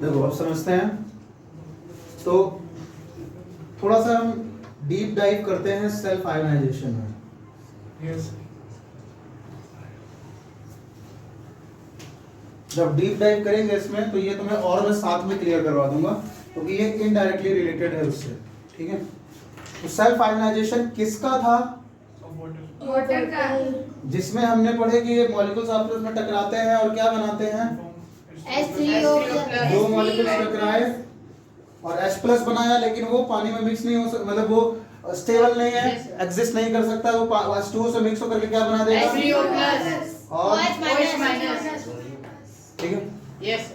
देखो अब समझते हैं। तो थोड़ा सा हम डीप डाइव करते हैं सेल्फ आयोनाइजेशन में। यस जब डीप डाइव करेंगे इसमें तो ये तुम्हें और मैं साथ में क्लियर करवा दूंगा, क्योंकि ये इनडायरेक्टली रिलेटेड है उससे। ठीक है, तो सेल्फ आयोनाइजेशन किसका था? वाटर का। जिसमें हमने पढ़े कि ये मॉलिक्यूल्स आपस में टकराते हैं और क्या बनाते हैं? H3O दो मॉलिक्यूल्स टकराए और H प्लस बनाया, लेकिन वो पानी में मिक्स नहीं हो सकता, मतलब वो स्टेबल नहीं है, एग्जिस्ट नहीं कर सकता। वो H2O से मिक्स होकर के क्या बना देगा? H3O+ और OH-। ठीक है, यस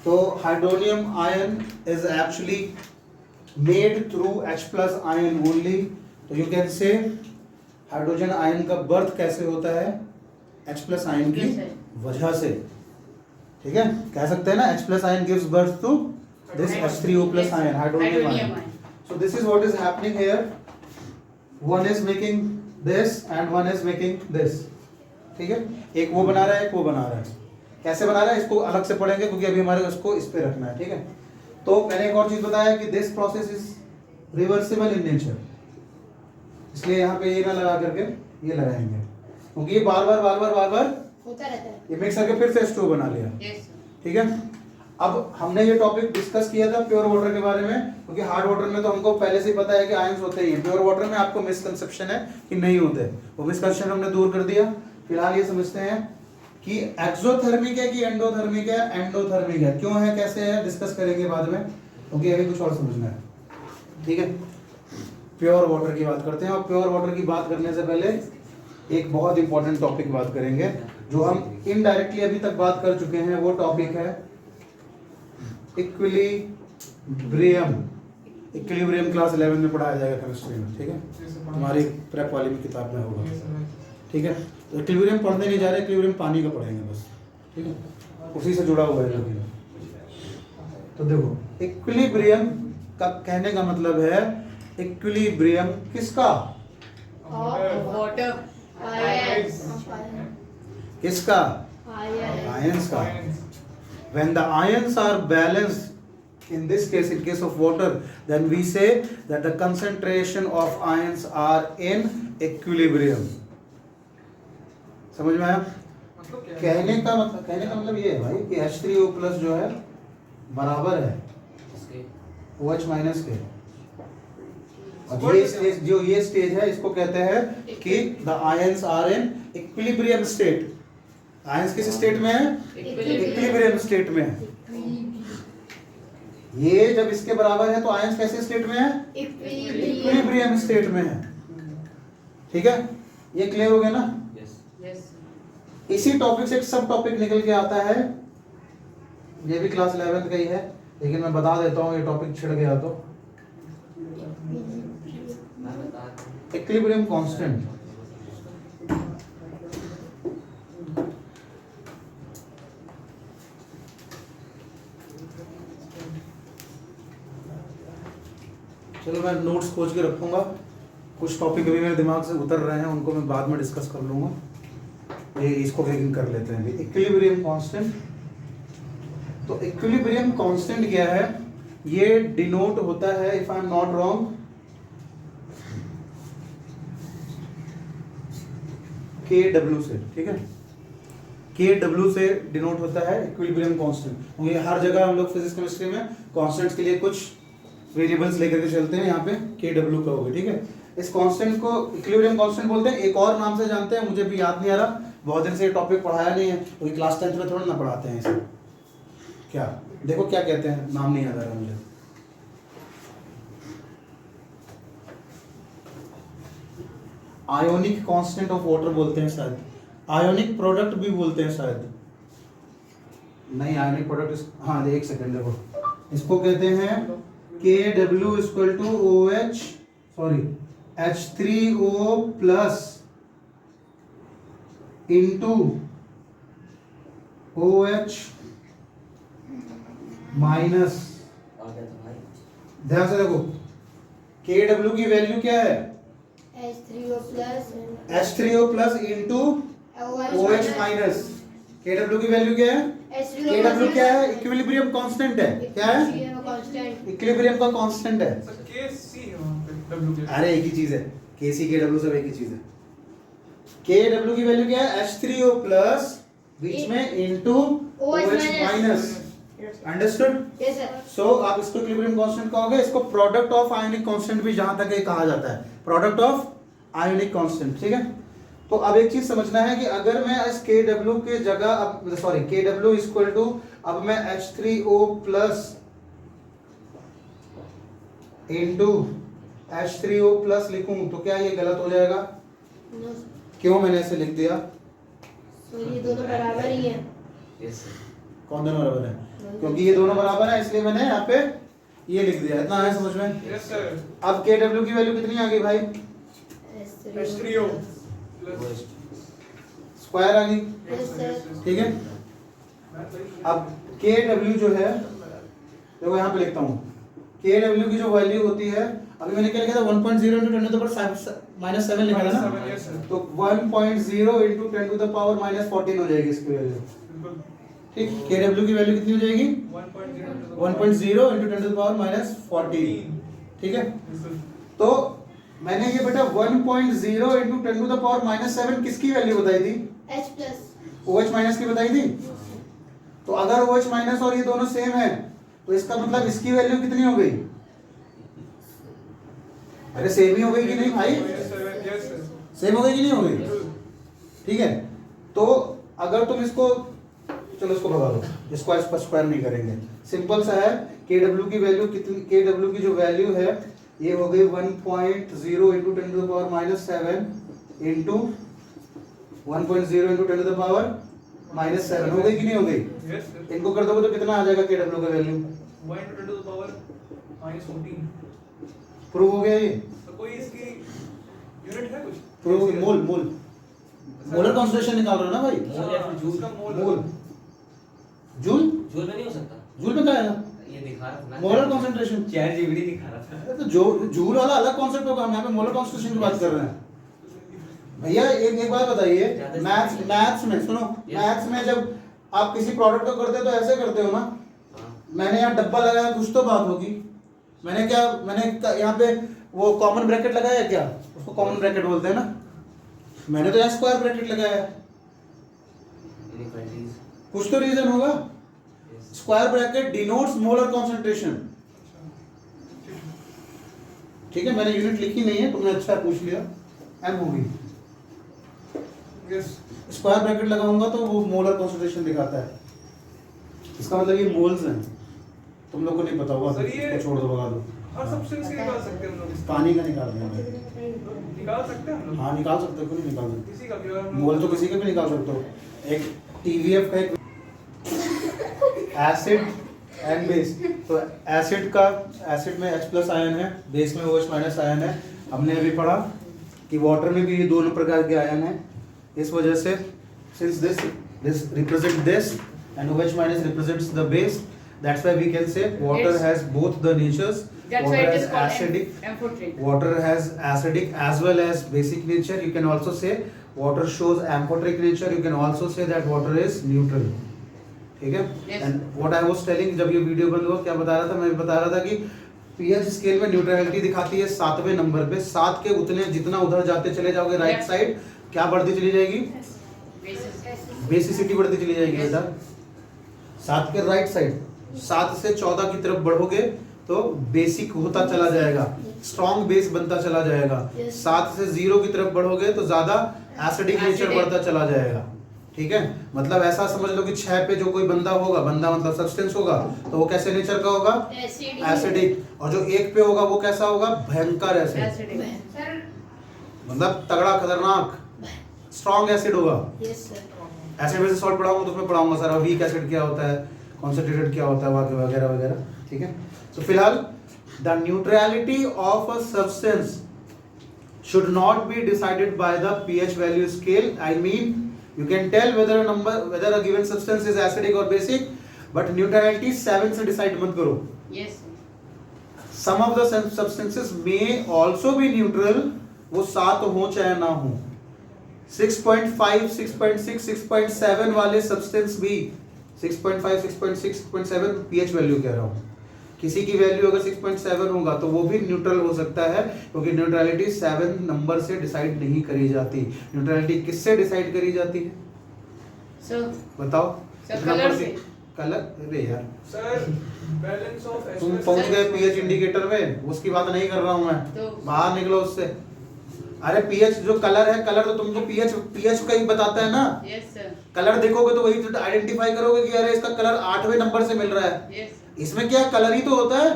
तो hydronium ion is actually made through H plus ion only. तो you can say hydrogen ion का बर्थ कैसे होता है? H प्लस आयन की वजह से। ठीक है, कह सकते हैं ना H plus ion gives birth to this H3O plus ion, hydronium ion. So this is what is happening here. One is making this and one is making this. ठीक है, एक वो बना रहा है, एक वो बना रहा है। कैसे बना रहा है इसको अलग से पढ़ेंगे, क्योंकि अभी हमारे उसको इस पे रखना है। ठीक है, तो मैंने एक और चीज बताया कि this process is reversible in nature, इसलिए यहाँ पे ये ना लगा करके ये लगाएंगे, क्योंकि ये बार बार होता रहता है। ये मिक्स करके फिर से H2O बना लिया। यस ठीक है, अब हमने ये टॉपिक डिस्कस किया था प्योर वाटर के बारे में, क्योंकि हार्ड वाटर में तो हमको पहले से ही पता है कि आयंस होते ही हैं। प्योर वाटर में आपको मिसकंसेप्शन है कि नहीं होते, वो मिसकंसेप्शन हमने दूर कर दिया। फिलहाल ये समझते हैं कि एक्सोथर्मिक है कि एंडोथर्मिक है। एंडोथर्मिक है, क्यों है, कैसे है, डिस्कस करेंगे बाद में, क्योंकि अभी कुछ और समझना है। ठीक है, प्योर वाटर की बात करते हैं, और प्योर वाटर की बात करने से पहले एक बहुत इंपॉर्टेंट टॉपिक बात करेंगे, जो हम इनडायरेक्टली अभी तक बात कर चुके हैं। वो टॉपिक है इक्विलिब्रियम। इक्विलिब्रियम क्लास 11 में पढ़ाया जाएगा केमिस्ट्री में। ठीक है, हमारी प्रेप वाली भी किताब में होगा। ठीक है, तो इक्विलिब्रियम पढ़ने नहीं जा रहे, इक्विलिब्रियम पानी का पढ़ेंगे बस। ठीक है, उसी से जुड़ा हुआ है लेकिन। तो देखो, इक्विलिब्रियम का कहने का मतलब है इक्विलिब्रियम किसका? Water ions. किसका? आयंस का। When the ions are balanced, in this case, in case of water, then we say that the concentration of ions are in equilibrium. समझ में आया? कहने का मतलब ये है भाई कि H3O plus जो है बराबर है OH minus के। और ये स्टेज है, इसको कहते हैं कि the ions are in equilibrium state. Ions किस स्टेट में है? इक्विलिब्रियम स्टेट में है। ये जब इसके बराबर है तो आयंस कैसे स्टेट में है? इक्विलिब्रियम स्टेट में है। ठीक है, ये क्लियर हो गया ना? यस इसी टॉपिक से एक सब टॉपिक निकल के आता है, ये भी क्लास 11 का ही है, लेकिन मैं बता देता हूँ, ये टॉपिक छिड़ गया तो। Equilibrium constant. चलो मैं नोट्स खोज के रखूंगा, कुछ टॉपिक अभी मेरे दिमाग से उतर रहे हैं, उनको मैं बाद में डिस्कस कर लूंगा। ये इसको लेकिन कर लेते हैं इक्विलिब्रियम कांस्टेंट। तो इक्विलिब्रियम कांस्टेंट क्या है? ये डिनोट होता है, if I am not wrong, KW से। ठीक है, KW से डिनोट होता है इक्विलिब्रियम कांस्टेंट। ये हर जगह हम लोग फिजिक्स केमिस्ट्री में कांस्टेंट्स के लिए कुछ वेरिएबल्स लेकर के चलते हैं, यहाँ पे KW का होगा। ठीक है, इस कांस्टेंट को इक्विलिब्रियम कांस्टेंट बोलते हैं। एक और नाम से जानते हैं, मुझे भी याद नहीं आ रहा, बहुत दिन से ये टॉपिक पढ़ाया नहीं है, क्योंकि क्लास 10th में थोड़ा ना पढ़ाते हैं इसे। क्या देखो क्या कहते हैं, नाम नहीं याद आ रहा मुझे। आयोनिक कांस्टेंट ऑफ वाटर बोलते हैं शायद, आयोनिक प्रोडक्ट भी बोलते हैं शायद। नहीं, आयोनिक प्रोडक्ट, हाँ एक सेकंड देखो, इसको कहते हैं KW equal to OH sorry H3O plus into OH minus. ध्यान से देखो, KW की वैल्यू क्या है? H3O+ H3O plus into OH minus. KW की वैल्यू क्या है? H3O KW क्या है? इक्विलिब्रियम कांस्टेंट है। क्या है? कांस्टेंट। इक्विलिब्रियम का कांस्टेंट है। सर KC है वहाँ पे W के। अरे एक ही चीज है, KC KW सब एक ही चीज है। KW की वैल्यू क्या है? H3O प्लस बीच में into OH minus. Understood? Yes sir. So आप इसको इक्विलिब्रियम कांस्टेंट कहोगे, इसको प्रोडक्ट ऑफ आयोनिक कांस्टेंट भी जहां तक ये कहा जाता है, प्रोडक्ट ऑफ आयोनिक कांस्टेंट। ठीक है, तो अब एक चीज समझना है कि अगर मैं इस KW के जगह अब सॉरी KW इक्वल टू अब मैं H3O plus into H3O plus लिखूं तो क्या ये गलत हो जाएगा? नो क्यों मैंने ऐसे लिख दिया? सो ये दोनों बराबर ही हैं। Yes sir. कौन दोनों बराबर है? क्योंकि ये दोनों बराबर है इसलिए मैंने यहाँ पे ये लिख दिया। इतना है समझ में? Yes sir. अब KW की वैल्यू कितनी आ गई भाई? H3O plus स्क्वायर आ गई। Yes sir. ठीक है, अब KW जो है देखो यहाँ पे लिखता हूँ, KW की जो वैल्यू होती है, अभी मैंने क्या लिखा था 1.0 into 10 to the power minus 7 लिखा था ना, Yes sir. तो 1.0 into 10 to the power minus 14 हो जाएगी इसकी वैल्यू। बिल्कुल। ठीक, KW की वैल्यू कितनी हो जाएगी? 1.0 into 10 to the power minus 14। ठीक है, बिल्कुल। तो मैंने ये बेटा 1.0 into 10 to the power minus 7 किसकी वैल्यू बताई थी? H plus. OH माइनस की बताई थी। तो अगर OH माइनस और ये दोनों सेम है तो इसका मतलब इसकी वैल्यू कितनी हो गई? अरे सेम ही हो गई कि नहीं भाई? Yes sir. Yes sir. Same हो गई कि नहीं हो गई? बिल्कुल। ठीक है, तो अगर तुम इसको चलो इसको भगा दो, इसको इस पर स्क्वायर नहीं करेंगे, सिंपल सा है। KW की वैल्यू कितनी? KW की जो वैल्यू है ये हो गई 1.0 into 10 to the power minus 7 into 1.0 into 10 to the power minus 7 हो गई कि नहीं हो गई? Yes sir. इनको कर दोगे तो कितना आ जाएगा KW का value? 1 into 10 to the power minus 14. Prove हो गया ये? तो कोई इसकी यूनिट है कुछ? प्रूव हो गया। मोल मोलर कॉन्सेंट्रेशन निकाल रहे हो ना भाई? मोल या फिर जूल? उसका मोल। मोल जूल जूल में नहीं हो सकता। जूल में क्या आएगा? ये दिखा रहा था ना। Molar concentration. चैट जीपीटी दिखा रहा था। अरे तो जो जूल वाला अलग कॉन्सेप्ट होगा, हम यहाँ पे मोलर कॉन्सेंट्रेशन की बात कर रहे हैं। भैया एक बात बताइए, मैथ्स में सुनो, मैथ्स में जब आप किसी प्रोडक्ट को करते हो तो ऐसे करते हो ना, हाँ। मैंने यहाँ डब्बा लगाया कुछ तो बात होगी, मैंने यहाँ पे वो कॉमन ब्रैकेट लगाया क्या? उसको कॉमन ब्रैकेट बोलते हैं ना, मैंने तो यहाँ स्क्वायर ब्रैकेट लगाया है, इनइक्वालिटीज। कुछ तो रीजन होगा। Yes. Square bracket denotes molar concentration. ठीक है, मैंने यूनिट लिखी नहीं है, तुमने अच्छा पूछ लिया, एम होगी। Yes. स्क्वायर ब्रैकेट लगाऊंगा तो वो मोलर कॉन्सेंट्रेशन दिखाता है, इसका मतलब ये मोल्स हैं। तुम लोग को नहीं पता होगा, सर, ये- इसको छोड़ दो, भगा दो। हर सब्सटेंस के निकाल सकते हैं हम लोग इसका? पानी का निकाल देंगे। निकाल सकते हैं हम लोग? हाँ निकाल सकते हो, क्यों नहीं निकाल सकते? किसी का भी अगर हम लोग- मोल तो किसी का भी निकाल सकते हो। एक TVF का एक एसिड एंड बेस, तो एसिड में H प्लस आयन है, बेस में OH माइनस आयन है। हमने अभी पढ़ा कि वाटर में भी ये दोनों प्रकार के आयन हैं, इस वजह से since this represent this and OH minus represents the base, that's why we can say water It's- has both the natures. That's why Water it has is called acidic. amphoteric. Water has acidic as well as basic nature. You can also say water shows amphoteric nature. You can also say that water is neutral. ठीक है? Yes. And what I was telling, जब ये video बंद हुआ क्या बता रहा था? मैं बता रहा था कि pH स्केल में न्यूट्रलिटी दिखाती है 7वें नंबर पे। 7 के उतने जितना उधर जाते चले जाओगे राइट Yes. साइड, क्या बढ़ती चली जाएगी? Basis. बेसिसिटी बढ़ती चली जाएगी बेटा। 7 के राइट साइड, 7 से 14 की तरफ बढ़ोगे तो बेसिक होता चला जाएगा, स्ट्रॉन्ग बेस बनता चला जाएगा। Yes. 7 से 0 की तरफ बढ़ोगे तो ज्यादा एसिडिक नेचर Acidic. बढ़ता चला जाएगा। ठीक है, मतलब ऐसा समझ लो कि 6 पे जो कोई बंदा होगा, बंदा मतलब सब्सटेंस होगा, तो वो कैसे नेचर का होगा? एसिडिक। और जो 1 पे होगा वो कैसा होगा? भयंकर एसिड, Acidic. मतलब तगड़ा खतरनाक स्ट्रॉन्ग एसिड होगा। Yes sir. Acid basis salt पढ़ाऊंगा तो उसमें पढ़ाऊंगा सारा, वीक एसिड क्या होता है, कॉन्सेंट्रेटेड क्या होता है, वगैरह वगैरह। ठीक है, तो फिलहाल the neutrality of a substance should not be decided by the pH value scale. I mean, you can tell whether a given substance is acidic or basic, but neutrality 7 से decide मत करो। Yes. Some of the substances may also be neutral, वो 7 हो चाहे ना हो। 6.5, 6.6, 6.7 वाले substance भी 6.5, 6.6, 6.7 पीएच वैल्यू कह रहा हूँ। किसी की वैल्यू अगर 6.7 होगा तो वो भी न्यूट्रल हो सकता है, क्योंकि न्यूट्रलिटी 7 नंबर से डिसाइड नहीं करी जाती। न्यूट्रलिटी किससे डिसाइड करी जाती है सर बताओ? सर, किस कलर नंबर से। कलर? अरे यार सर बैलेंस ऑफ H तुम plus पहुंच H गए plus पीएच इंडिकेटर में, उसकी बात नहीं कर रहा हूं मैं। तो- बाहर निकलो उससे। अरे पीएच जो कलर है, कलर तो तुमको पीएच पीएच का ही बताता है ना। यस सर कलर देखोगे तो वही आइडेंटिफाई करोगे कि अरे इसका कलर 8वें नंबर से मिल रहा है। यस इसमें क्या कलर ही तो होता है।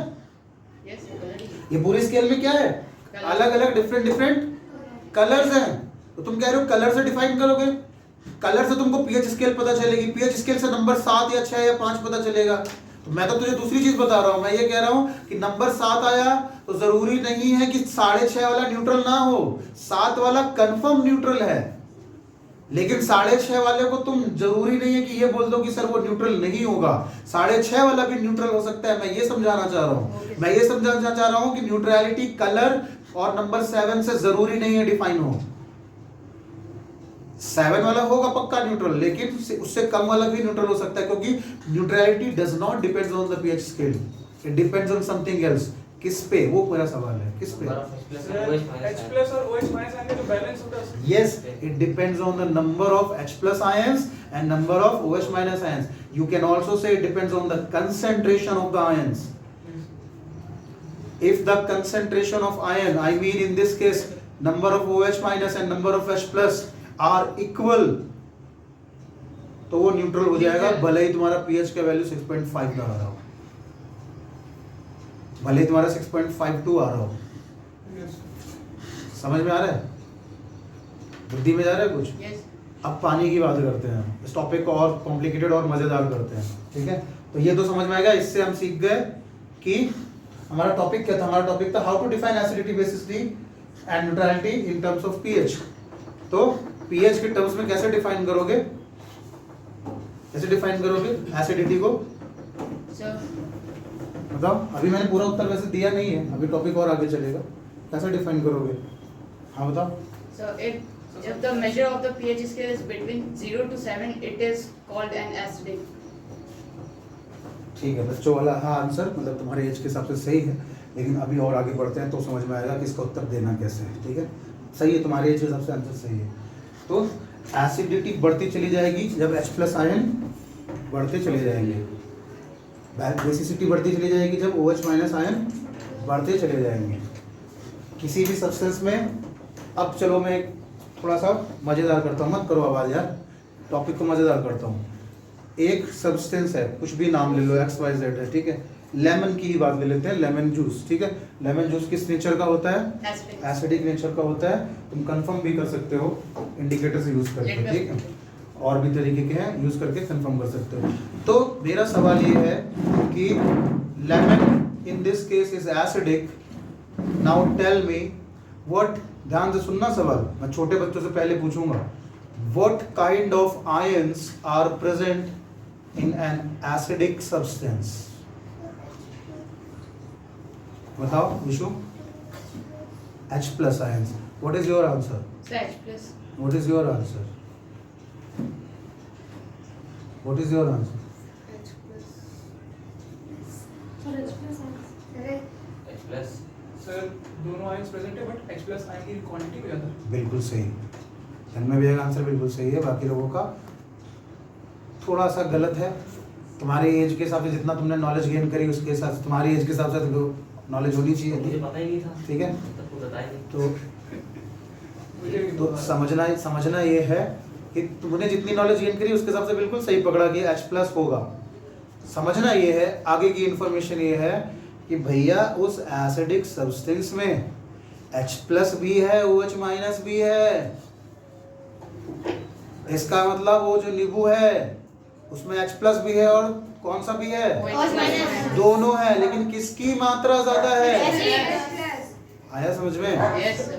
यस सर ये पूरी स्केल में क्या है? Colour। अलग अलग डिफरेंट डिफरेंट कलर्स हैं। तो तुम कह रहे हो कलर से डिफाइन करोगे, कलर से तुमको पीएच स्केल पता चलेगी, पीएच स्केल से नंबर 7 या 6 या 5 पता चलेगा। तो मैं तो तुझे दूसरी चीज बता रहा हूं। मैं ये कह रहा हूं कि नंबर 7 आया तो जरूरी नहीं है कि 6.5 वाला न्यूट्रल ना हो। 7 वाला कंफर्म न्यूट्रल है, लेकिन 6.5 वाले को तुम जरूरी नहीं है कि ये बोल दो कि सर वो न्यूट्रल नहीं होगा। 6.5 वाला भी न्यूट्रल हो सकता है। मैं ये समझाना चाह रहा हूं। मैं ये समझाना चाह रहा हूं कि न्यूट्रलिटी कलर और नंबर 7 से जरूरी नहीं है डिफाइन हो। 7 वाला होगा पक्का न्यूट्रल, लेकिन उससे कम वाला भी न्यूट्रल हो सकता है, क्योंकि neutrality does not depends on the pH scale, it depends on something else. किस पे? वो मेरा सवाल है, किस पे? सर H plus और OH minus आएंगे तो बैलेंस होता है। Yes, it depends on the number of H plus ions and number of OH minus ions. You can also say it depends on the concentration of the ions. If the concentration of ion, I mean in this case, number of OH minus and number of H plus are equal, तो वो neutral हो जाएगा, भले ही तुम्हारा pH का value 6.5 का आ रहा हो, भले ही तुम्हारा 6.52 आ रहा हो। Yes. समझ में आ रहा है? बुद्धि में जा रहा है कुछ? यस अब पानी की बात करते हैं। इस टॉपिक को और कॉम्प्लिकेटेड और मजेदार करते हैं, ठीक है? तो ये तो समझ में आएगा। इससे हम सीख गए कि हमारा टॉपिक क्या था। हमारा टॉपिक था how to define acidity basically and neutrality in terms of pH. तो पीएच के टर्म्स में कैसे डिफाइन करोगे? कैसे डिफाइन करोगे एसिडिटी को? सर बताओ। अभी मैंने पूरा उत्तर वैसे दिया नहीं है, अभी टॉपिक और आगे चलेगा। कैसे डिफाइन करोगे? हाँ बताओ। So if the measure of the pH scale is between 0 to 7, it is called an acidic. ठीक है, बच्चों वाला हाँ आंसर मतलब तुम्हारे एज के हिसाब से सही है, लेकिन अभी और आगे बढ़ते हैं तो समझ में आएगा कि इसका उत्तर देना कैसे है। ठीक है, सही है, तुम्हारे एज के हिसाब से आंसर सही है। तो एसिडिटी बढ़ती चली जाएगी जब H प्लस आयन बढ़ते चले जाएंगे, बेसिसिटी बढ़ती चली जाएगी जब OH माइनस आयन बढ़ते चले जाएंगे किसी भी सब्सटेंस में। अब चलो मैं थोड़ा सा मज़ेदार करता हूँ, मत करो आवाज़ यार, टॉपिक को मज़ेदार करता हूँ। एक सब्सटेंस है, कुछ भी नाम ले लो, XYZ है, ठीक है। लेमन की ही बात ले लेते हैं, लेमन जूस, ठीक है। लेमन जूस किस नेचर का होता है? Acidic. एसिडिक नेचर का होता है। तुम कंफर्म भी कर सकते हो इंडिकेटर से यूज करके, ठीक है। और भी तरीके के हैं, यूज करके कंफर्म कर सकते हो। तो मेरा सवाल ये है कि lemon in this case is acidic. Now tell me what, ध्यान से सुनना सवाल, मैं छोटे बच्चों से पहले पूछूंगा, what kind of ions are present in an acidic substance? बताओ Vishu. H plus ions. What is your answer? So H plus. What is your answer? What is your answer? H plus. Sir दोनों ions present है but H plus ion की quantity भी ज्यादा है। बिल्कुल सही, तन्मय भैया का आंसर बिल्कुल सही है। बाकी लोगों का थोड़ा सा गलत है। तुम्हारे एज के हिसाब से जितना तुमने नॉलेज गेन करी उसके हिसाब से तुम्हारी एज के हिसाब से नॉलेज होनी मुझे चाहिए, पता ही नहीं था। ठीक है। तब तो बताया नहीं। मुझे भी तो समझना ये है कि तुमने जितनी नॉलेज गेन करी उसके हिसाब से बिल्कुल सही पकड़ा कि H प्लस होगा। समझना ये है, आगे की इंफॉर्मेशन ये है कि भैया उस एसिडिक सब्सटेंस में H प्लस भी है, OH माइनस भी है। इसका मतलब वो जो नींबू है उसमें H प्लस भी है और कौन सा भी है? OH minus. दोनों है, लेकिन किसकी मात्रा ज्यादा है? आया समझ में? Yes sir.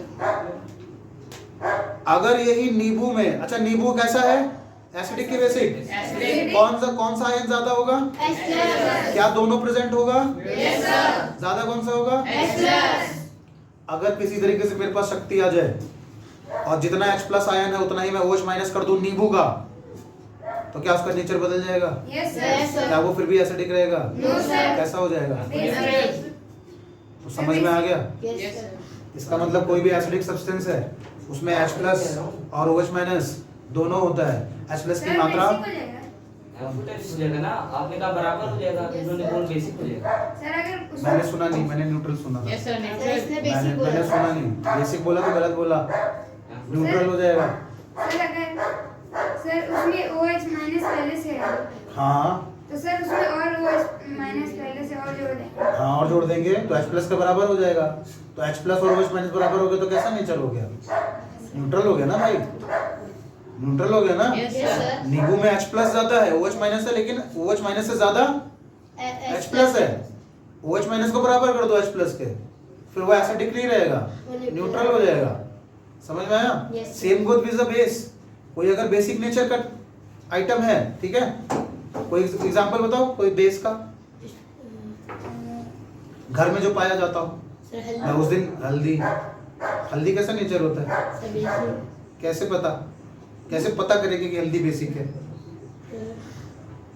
अगर यही नींबू में, अच्छा नींबू कैसा है? एसिडिक की बेसिक? Acidic. कौन सा आयन ज्यादा होगा? H plus. क्या दोनों प्रेजेंट होगा? Yes sir. ज्यादा कौन सा होगा? H plus. अगर किसी तरीके से मेरे पास शक्ति आ जाए और जितना H प्लस आयन है उतना ही मैं OH माइनस कर दूं नींबू का, तो क्या उसका नेचर बदल जाएगा? Yes, Yes, sir. क्या वो फिर भी एसिडिक रहेगा? No, sir. कैसा हो जाएगा? Basic. तो समझ में आ गया? Yes, sir. इसका मतलब कोई भी एसिडिक सब्सटेंस है उसमें H प्लस और OH माइनस दोनों होता है। H प्लस की Sir, मात्रा basic हो जाएगा। हो जाएगा ना, आपने कहा बराबर हो जाएगा, इन्होंने बोल बेसिक हो जाएगा। Sir, अगर उसमें- मैंने सुना नहीं, मैंने न्यूट्रल सुना था। Yes, sir. Sir Neutral. इसने मैंने बेसिक मैंने बोला। सुना नहीं, बेसिक बोला तो गलत बोला, न्यूट्रल हो जाएगा। सर, सर उसमें OH माइनस पहले से है, हाँ तो सर उसमें और OH माइनस पहले से और जोड़ देंगे। हाँ, और जोड़ देंगे तो H प्लस के बराबर हो जाएगा। तो H प्लस और OH माइनस बराबर हो गया तो कैसा नेचर हो गया? न्यूट्रल हो गया ना भाई, न्यूट्रल हो गया ना। Yes, Yes, sir. sir. नींबू में H प्लस ज्यादा है, OH माइनस है, लेकिन OH माइनस से ज्यादा H प्लस है। OH माइनस को बराबर कर दो H प्लस के, फिर वो एसिडिक नहीं रहेगा, न्यूट्रल हो जाएगा। समझ में आया? Yes. Same goes with the base. कोई अगर बेसिक नेचर का आइटम है, ठीक है, कोई एग्जांपल बताओ कोई बेस का, घर में जो पाया जाता हो। सर मैं उस दिन हल्दी, हल्दी कैसा नेचर होता है? Sir basic. कैसे पता करेंगे कि हल्दी बेसिक है?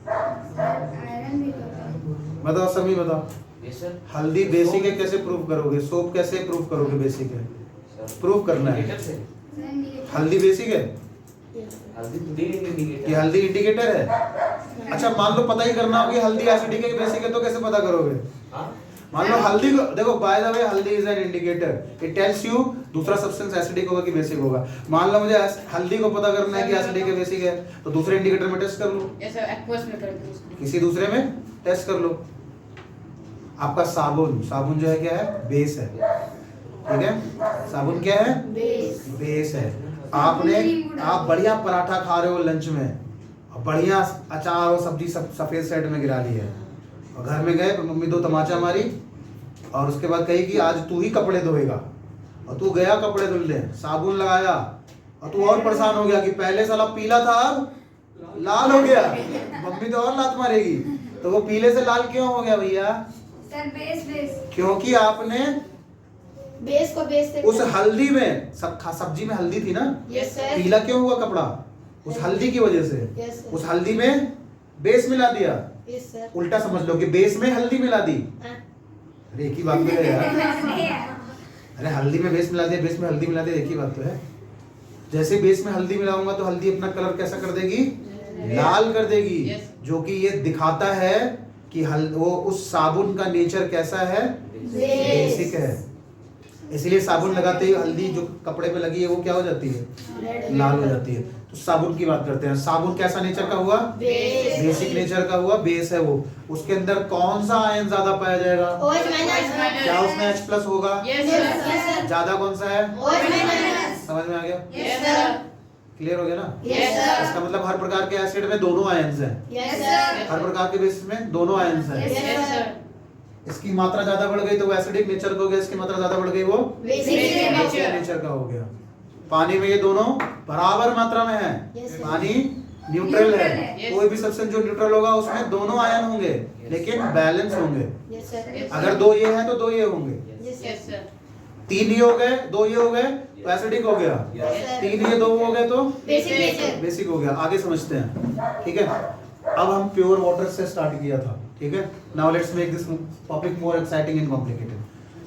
आयरन भी होता है। बताओ सभी बताओ, यस सर। हल्दी बेसिक है कैसे प्रूव करोगे? सोप कैसे प्रूव करोगे बेसिक है? प्रूव करना है। इंडिकेटर से। Sir, indicator। हल्दी बेसिक है हल्दी तो दे देंगे इंडिकेटर। कि हल्दी इंडिकेटर है? अच्छा मान लो पता ही करना हो कि हल्दी एसिडिक है कि बेसिक है, तो कैसे पता करोगे? हाँ मान लो हल्दी को देखो, बाय द वे हल्दी is an indicator, it tells you दूसरा सब्सटेंस एसिडिक होगा कि बेसिक होगा। मान लो मुझे हल्दी को पता करना है कि एसिडिक है बेसिक है, तो दूसरे इंडिकेटर में टेस्ट कर लो, Yes, sir. Aqueous में करके उसको. किसी दूसरे में टेस्ट कर लो। आपका साबुन, साबुन जो है क्या है? बेस है, ठीक है, साबुन क्या है? बेस। बेस है। आप बढ़िया पराठा खा रहे हो लंच में, और बढ़िया अचार और सब्जी सब सफेद साइड में गिरा ली है, और घर में गए मम्मी दो तमाचा मारी, और उसके बाद कही कि आज तू ही कपड़े धोएगा, और तू गया कपड़े धुलने, साबुन लगाया, और तू और परेशान हो गया कि पहले साला पीला था अब लाल हो गया, मम्मी तो और लात मारेगी। तो वो पीले से लाल क्यों हो गया भैया? Sir, base. क्योंकि आपने बेस को बेस से उस हल्दी में सब्जी में हल्दी थी ना, Yes, sir. पीला क्यों हुआ कपड़ा? उस हल्दी की वजह से। Yes, sir. उस हल्दी में बेस मिला दिया। Yes sir. उल्टा समझ लो कि बेस में हल्दी मिला दी। हाँ। अरे एक ही बात तो है यार, अरे हल्दी में बेस मिला दिया, बेस में हल्दी मिला दिया, एक ही बात तो है। जैसे बेस में हल्दी मिलाऊंगा तो हल्दी अपना कलर कैसा कर देगी? लाल कर देगी। Yes. जो कि ये दिखाता है कि वो उस साबुन का नेचर कैसा है? बेसिक है। इसलिए साबुन लगाते ही हल्दी जो कपड़े पे लगी है वो क्या हो जाती है? लाल हो जाती है। तो साबुन की बात करते हैं। साबुन कैसा नेचर का हुआ? बेस। बेसिक नेचर का हुआ, बेस है वो। उसके अंदर कौन सा आयन ज्यादा पाया जाएगा? OH minus. क्या उसमें H प्लस होगा? Yes, yes sir. सर। ज्यादा कौन सा है? OH minus. समझ में आ गया? Yes, sir. क्लियर हो गया ना? Yes sir. इसका मतलब हर प्रकार के एसिड में दोनों आयन्स हैं, यस सर। हर प्रकार के बेस में दोनों आयन्स हैं। Yes, sir. इसकी मात्रा ज्यादा बढ़ गई तो वो एसिडिक नेचर का हो गया, इसकी मात्रा ज्यादा बढ़ गई वो बेसिक Basic बेसिक नेचर का हो गया। पानी में ये दोनों बराबर मात्रा में है। Yes, sir. पानी न्यूट्रल है। Yes. कोई भी सब्सटेंस जो न्यूट्रल होगा उसमें दोनों आयन होंगे, लेकिन बैलेंस होंगे। Yes sir. Yes. अगर दो ये हैं तो दो ये होंगे, यस Yes, सर। sir. तीन ये हो गए, दो ये हो गए तो एसिडिक हो गया, Yes. तीन ये दो हो गए तो बेसिक नेचर। बेसिक हो गया। आगे समझते हैं, ठीक है। अब हम प्योर वाटर से स्टार्ट किया था, ठीक है। Now let's make this topic more exciting and complicated.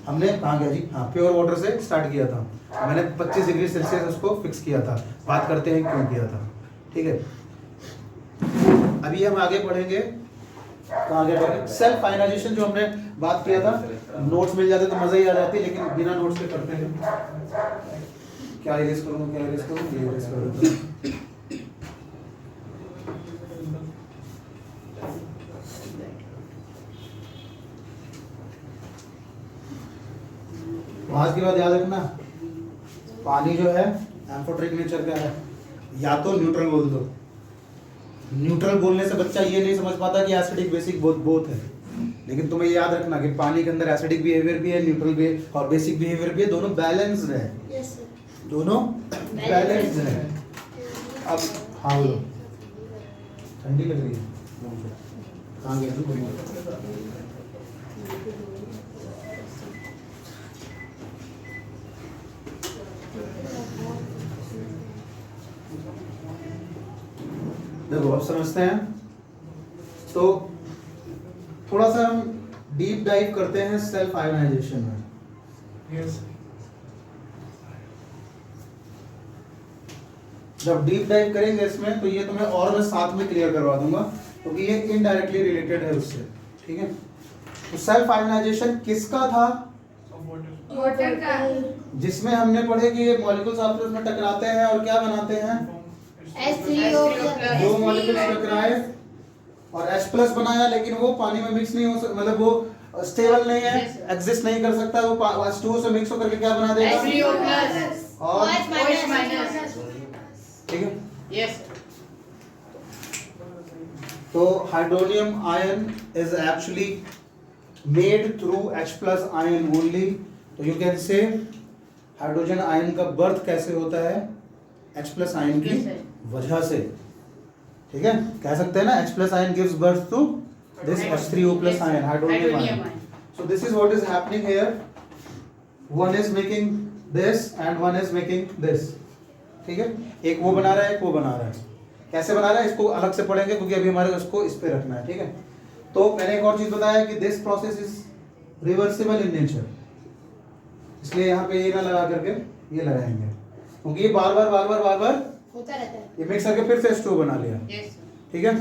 हमने कहाँ गया जी? हाँ, प्योर वाटर से स्टार्ट किया था। मैंने 25 डिग्री सेल्सियस उसको फिक्स किया था। बात करते हैं क्यों किया था, ठीक है। अभी हम आगे पढ़ेंगे, कहाँ गया टॉपिक? सेल्फ आयनाइजेशन जो हमने बात किया था। नोट्स मिल जाते तो मजा ही आ जाती, लेकिन बिना नोट्स के करते हैं। क्या इरेज करूँ, क्या इरेज करूँ, ये इरेज करूँ। आज की बात याद रखना, पानी जो है एम्फोटेरिक नेचर का है, या तो न्यूट्रल बोल दो। न्यूट्रल बोलने से बच्चा ये नहीं समझ पाता कि एसिडिक बेसिक बोथ है, लेकिन तुम्हें याद रखना कि पानी के अंदर एसिडिक बिहेवियर भी है, न्यूट्रल भी है, और बेसिक बिहेवियर भी है। दोनों बैलेंस्ड है, यस सर। दोनों बैलेंस्ड है। अब हाँ बोलो, ठंडी लग रही है, कहाँ गया तू? देखो अब समझते हैं। तो थोड़ा सा हम डीप डाइव करते हैं सेल्फ आयोनाइजेशन में। Yes. जब डीप डाइव करेंगे इसमें तो ये तुम्हें और मैं साथ में क्लियर करवा दूंगा, क्योंकि ये इनडायरेक्टली रिलेटेड है उससे। ठीक है, तो सेल्फ आयोनाइजेशन किसका था? Of water. वाटर का जिसमें हमने पढ़े कि ये मॉलिक्यूल्स आपस में टकराते हैं और क्या बनाते हैं? H3O दो मॉलिक्यूल्स टकराए और H प्लस बनाया, लेकिन वो पानी में मिक्स नहीं हो सकता, मतलब वो स्टेबल नहीं है, Yes, sir. एग्जिस्ट नहीं कर सकता। वो H2O से मिक्स होकर के क्या बना देगा? H3O plus और OH minus. ठीक है, Yes. तो hydronium ion is actually made through H plus ion only. तो you can say hydrogen ion का बर्थ कैसे होता है? H प्लस आयन की Yes, sir. वजह से। ठीक है, कह सकते हैं ना H plus ion gives birth to this H3O plus ion, hydronium ion. So this is what is happening here. One is making this and one is making this. ठीक है, एक वो बना रहा है, एक वो बना रहा है। कैसे बना रहा है इसको अलग से पढ़ेंगे, क्योंकि अभी हमारे उसको इस पे रखना है। ठीक है, तो मैंने एक और चीज बताया कि this process is reversible in nature, इसलिए यहाँ पे ये ना लगा करके ये लगाएंगे, क्योंकि ये बार बार होता रहता है। ये मिक्स करके फिर से H2O बना लिया। Yes. ठीक है,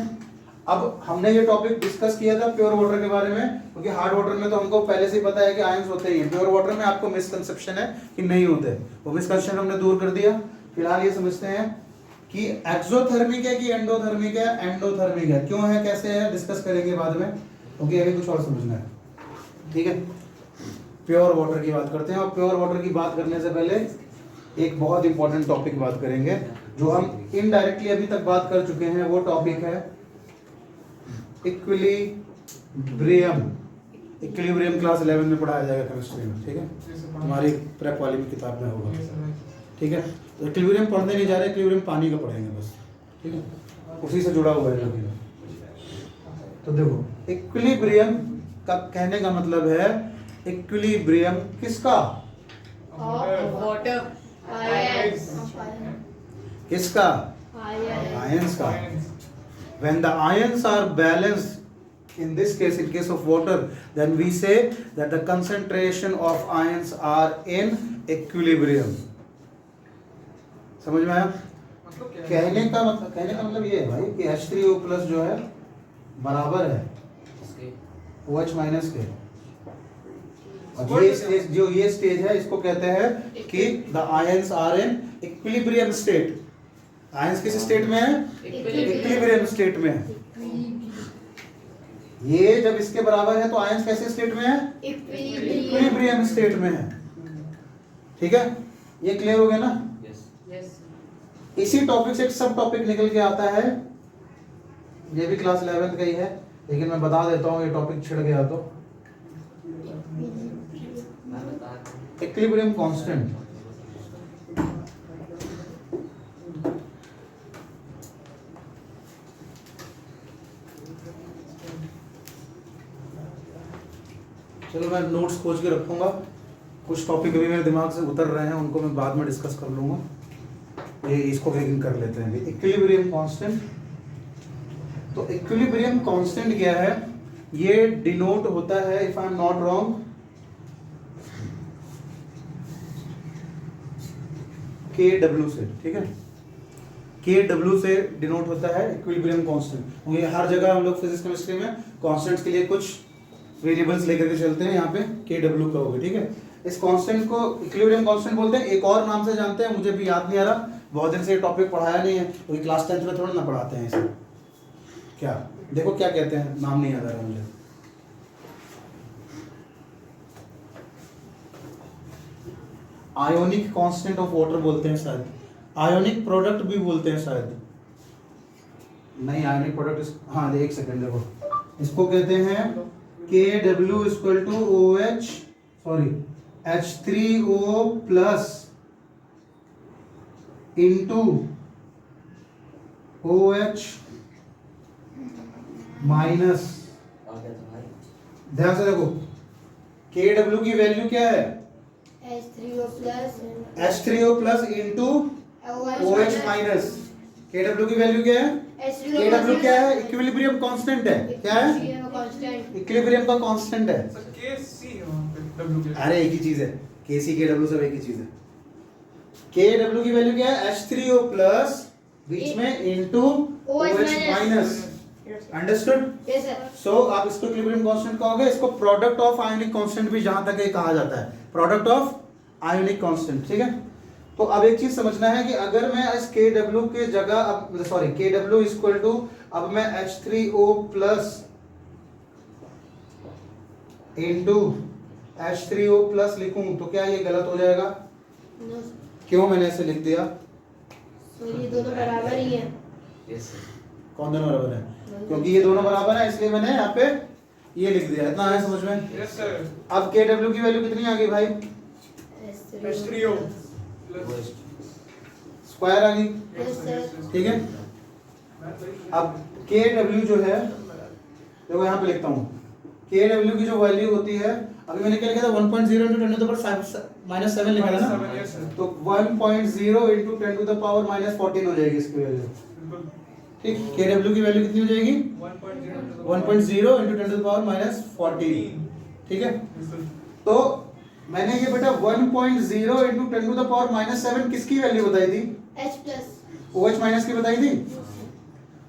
अब हमने ये टॉपिक डिस्कस किया था प्योर वाटर के बारे में, क्योंकि हार्ड वाटर में तो हमको पहले से ही पता है कि आयंस होते ही हैं। प्योर वाटर में आपको मिसकंसेप्शन है कि नहीं होते, वो मिसकंसेप्शन हमने दूर कर दिया। फिलहाल ये समझते हैं कि एक्सोथर्मिक है कि एंडोथर्मिक है। एंडोथर्मिक है, क्यों है, कैसे है, डिस्कस करेंगे बाद में, क्योंकि अभी कुछ और समझना है। ठीक है, प्योर वाटर की बात करते हैं, और प्योर वाटर की बात करने से पहले एक बहुत इंपॉर्टेंट टॉपिक बात करेंगे, जो हम इनडायरेक्टली अभी तक बात कर चुके हैं। वो टॉपिक है इक्विलिब्रियम। इक्विलिब्रियम क्लास 11 में पढ़ाया जाएगा केमिस्ट्री में। ठीक है, हमारी प्रेप वाली भी किताब में होगा। Yes, sir. ठीक है, तो इक्विलिब्रियम पढ़ने नहीं जा रहे, इक्विलिब्रियम पानी का पढ़ेंगे बस। ठीक है, उसी से जुड़ा हुआ है जो भी। तो देखो, इक्विलिब्रियम का कहने का मतलब है इक्विलिब्रियम किसका? Water. Ions. किसका? आयंस का। When the ions are balanced, in this case, in case of water, then we say that the concentration of ions are in equilibrium. समझ में आया? मतलब क्या है? कहने का मतलब ये है भाई कि H3O plus जो है बराबर है इसके OH minus के। और ये स्टेज, जो ये स्टेज है, इसको कहते हैं कि the ions are in equilibrium state. Ions किस स्टेट में है? इक्विलिब्रियम स्टेट में है। ये जब इसके बराबर है तो आयंस कैसे स्टेट में है? इक्विलिब्रियम स्टेट में है। ठीक है, ये क्लियर हो गया ना? Yes Yes. इसी टॉपिक से एक सब टॉपिक निकल के आता है, ये भी क्लास 11 का ही है, लेकिन मैं बता देता हूँ ये टॉपिक छिड़ गया तो। मैं बता रहा हूँ। Equilibrium constant. चलो मैं नोट्स खोज के रखूंगा, कुछ टॉपिक अभी मेरे दिमाग से उतर रहे हैं, उनको मैं बाद में डिस्कस कर लूंगा। ये इसको रेगिंग कर लेते हैं। इक्विलिब्रियम कांस्टेंट, तो इक्विलिब्रियम कांस्टेंट क्या है? ये डिनोट होता है, if I am not wrong, KW से। ठीक है, KW से डिनोट होता है इक्विलिब्रियम कांस्टेंट। ये हर जगह हम लोग फिजिक्स केमिस्ट्री में कांस्टेंट्स के लिए कुछ वेरिएबल्स लेकर के चलते हैं, यहाँ पे KW का होगा। ठीक है, इस कांस्टेंट को इक्विलिब्रियम कांस्टेंट बोलते हैं। एक और नाम से जानते हैं, मुझे भी याद नहीं आ रहा, बहुत दिन से ये टॉपिक पढ़ाया नहीं है, क्योंकि क्लास 10th में थोड़ा ना पढ़ाते हैं इसे। क्या देखो क्या कहते हैं, नाम नहीं याद आ रहा मुझे। आयोनिक कांस्टेंट ऑफ वाटर बोलते हैं शायद, आयोनिक प्रोडक्ट भी बोलते हैं शायद। नहीं, आयोनिक प्रोडक्ट, हाँ एक सेकंड देखो, इसको कहते हैं KW equal to OH, sorry H3O plus into OH minus. और क्या तुम्हारी ध्यान से देखो, KW की वैल्यू क्या है? H3O plus H3O plus into OH minus. KW की वैल्यू क्या है? KW क्या है? इक्विलिब्रियम कांस्टेंट है। क्या है? कांस्टेंट। इक्विलिब्रियम का कांस्टेंट है। सर के सी है वहाँ पे डब्ल्यू के अरे एक ही चीज है, KC KW सब एक ही चीज है। KW की वैल्यू क्या है? H3O प्लस बीच में into OH minus. Understood? Yes sir. So आप इसको इक्विलिब्रियम कांस्टेंट कहोगे, इसको प्रोडक्ट ऑफ आयोनिक कांस्टेंट भी जहां तक ये कहा जाता है, प्रोडक्ट ऑफ आयोनिक कांस्टेंट। ठीक है, तो अब एक चीज समझना है कि अगर मैं इस KW के जगह अब सॉरी KW इक्वल टू अब मैं H3O plus into H3O plus लिखूं तो क्या ये गलत हो जाएगा? नो क्यों मैंने ऐसे लिख दिया? सर, ये दोनों बराबर ही हैं। Yes sir. कौन दोनों बराबर है? क्योंकि ये दोनों बराबर है इसलिए मैंने यहाँ पे ये लिख दिया। इतना है समझ में? यस सर अब KW की वैल्यू कितनी आ गई भाई? H3O स्क्वायर आ गई। Yes sir. ठीक है, अब KW जो है देखो यहाँ पे लिखता हूँ, KW की जो वैल्यू होती है, अभी मैंने क्या लिखा था? 1.0 into 10 to the power -7 लिखा था ना, यस सर तो 1.0 into 10 to the power -14 हो जाएगी इसकी वैल्यू। बिल्कुल ठीक, KW की वैल्यू कितनी हो जाएगी? 1.0 into 10 to the power -14। ठीक है, बिल्कुल तो मैंने ये बेटा 1.0 into 10 to the power -7 किसकी वैल्यू बताई थी? H plus. OH माइनस की बताई थी।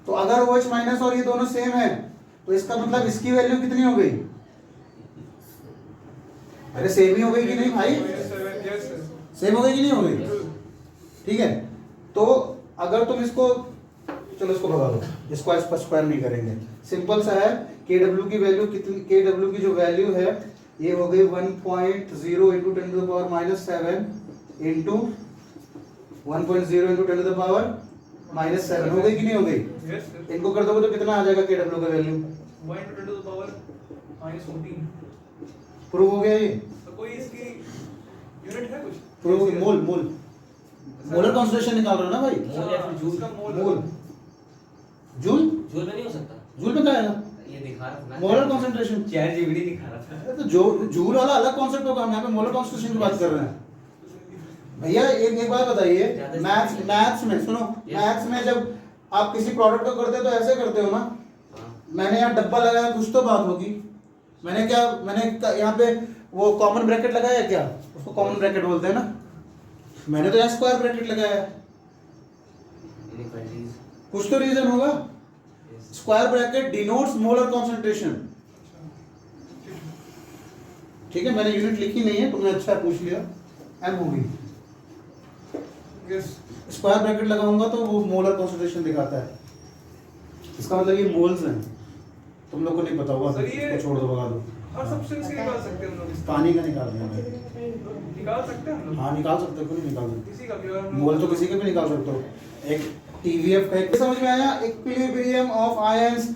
तो अगर OH माइनस और ये दोनों सेम है तो इसका मतलब इसकी वैल्यू कितनी हो गई? अरे सेम ही हो गई कि नहीं भाई? यस सर सेम हो गई कि नहीं हो गई? ठीक है, तो अगर तुम इसको चलो इसको भगा दो, इसको इस पर स्क्वायर नहीं करेंगे, सिंपल सा है। KW की वैल्यू कितनी? KW की जो वैल्यू है ये हो गई 1.0 into 10 to the power -7 into 1.0 into 10 to the power -7 हो गई कि नहीं हो गई? यस सर इनको कर दोगे तो कितना आ जाएगा KW का value? 1 into 10 to the power -14 prove हो गया ये? तो कोई इसकी यूनिट है कुछ? प्रूव हो गया। मोल मोलर कॉन्सेंट्रेशन निकाल रहे हो ना भाई? मोल या फिर जूल? उसका मोल मोल जूल जूल में नहीं हो सकता? जूल में क्या आएगा? ये दिखा रहा था ना। Molar concentration. चैट जीपीटी दिखा रहा था। तो जो जूल वाला अलग कॉन्सेप्ट होगा, हम यहाँ पे मोलर कॉन्सेंट्रेशन की बात कर रहे हैं। भैया एक बात बताइए, मैथ्स में सुनो, मैथ्स में जब आप किसी प्रोडक्ट को करते हो तो ऐसे करते हो ना, हाँ। मैंने यहाँ डब्बा लगाया कुछ तो बात होगी, मैंने यहाँ पे वो कॉमन ब्रैकेट लगाया क्या? उसको कॉमन ब्रैकेट बोलते हैं ना, मैंने तो यहाँ स्क्वायर ब्रैकेट लगाया, इनइक्वालिटीज। कुछ तो रीजन होगा। Square bracket denotes molar concentration. ठीक है, मैंने यूनिट लिखी नहीं है, तुमने अच्छा पूछ लिया, एम होगी। यस स्क्वायर ब्रैकेट लगाऊंगा तो वो मोलर कॉन्सेंट्रेशन दिखाता है, इसका मतलब ये मोल्स हैं। तुम लोग को नहीं पता होगा, सर, ये- इसको छोड़ दो, भगा दो। हर सब्सटेंस की निकाल सकते हैं हम लोग इसका? पानी का निकाल दिया मैं। निकाल सकते हैं हम लोग हाँ निकाल सकते हो, क्यों नहीं निकाल सकते? किसी का भी? और हम लोग- मोल तो किसी के भी निकाल सकते हो। एक TVF का एक समझ में आया? Equilibrium of ions,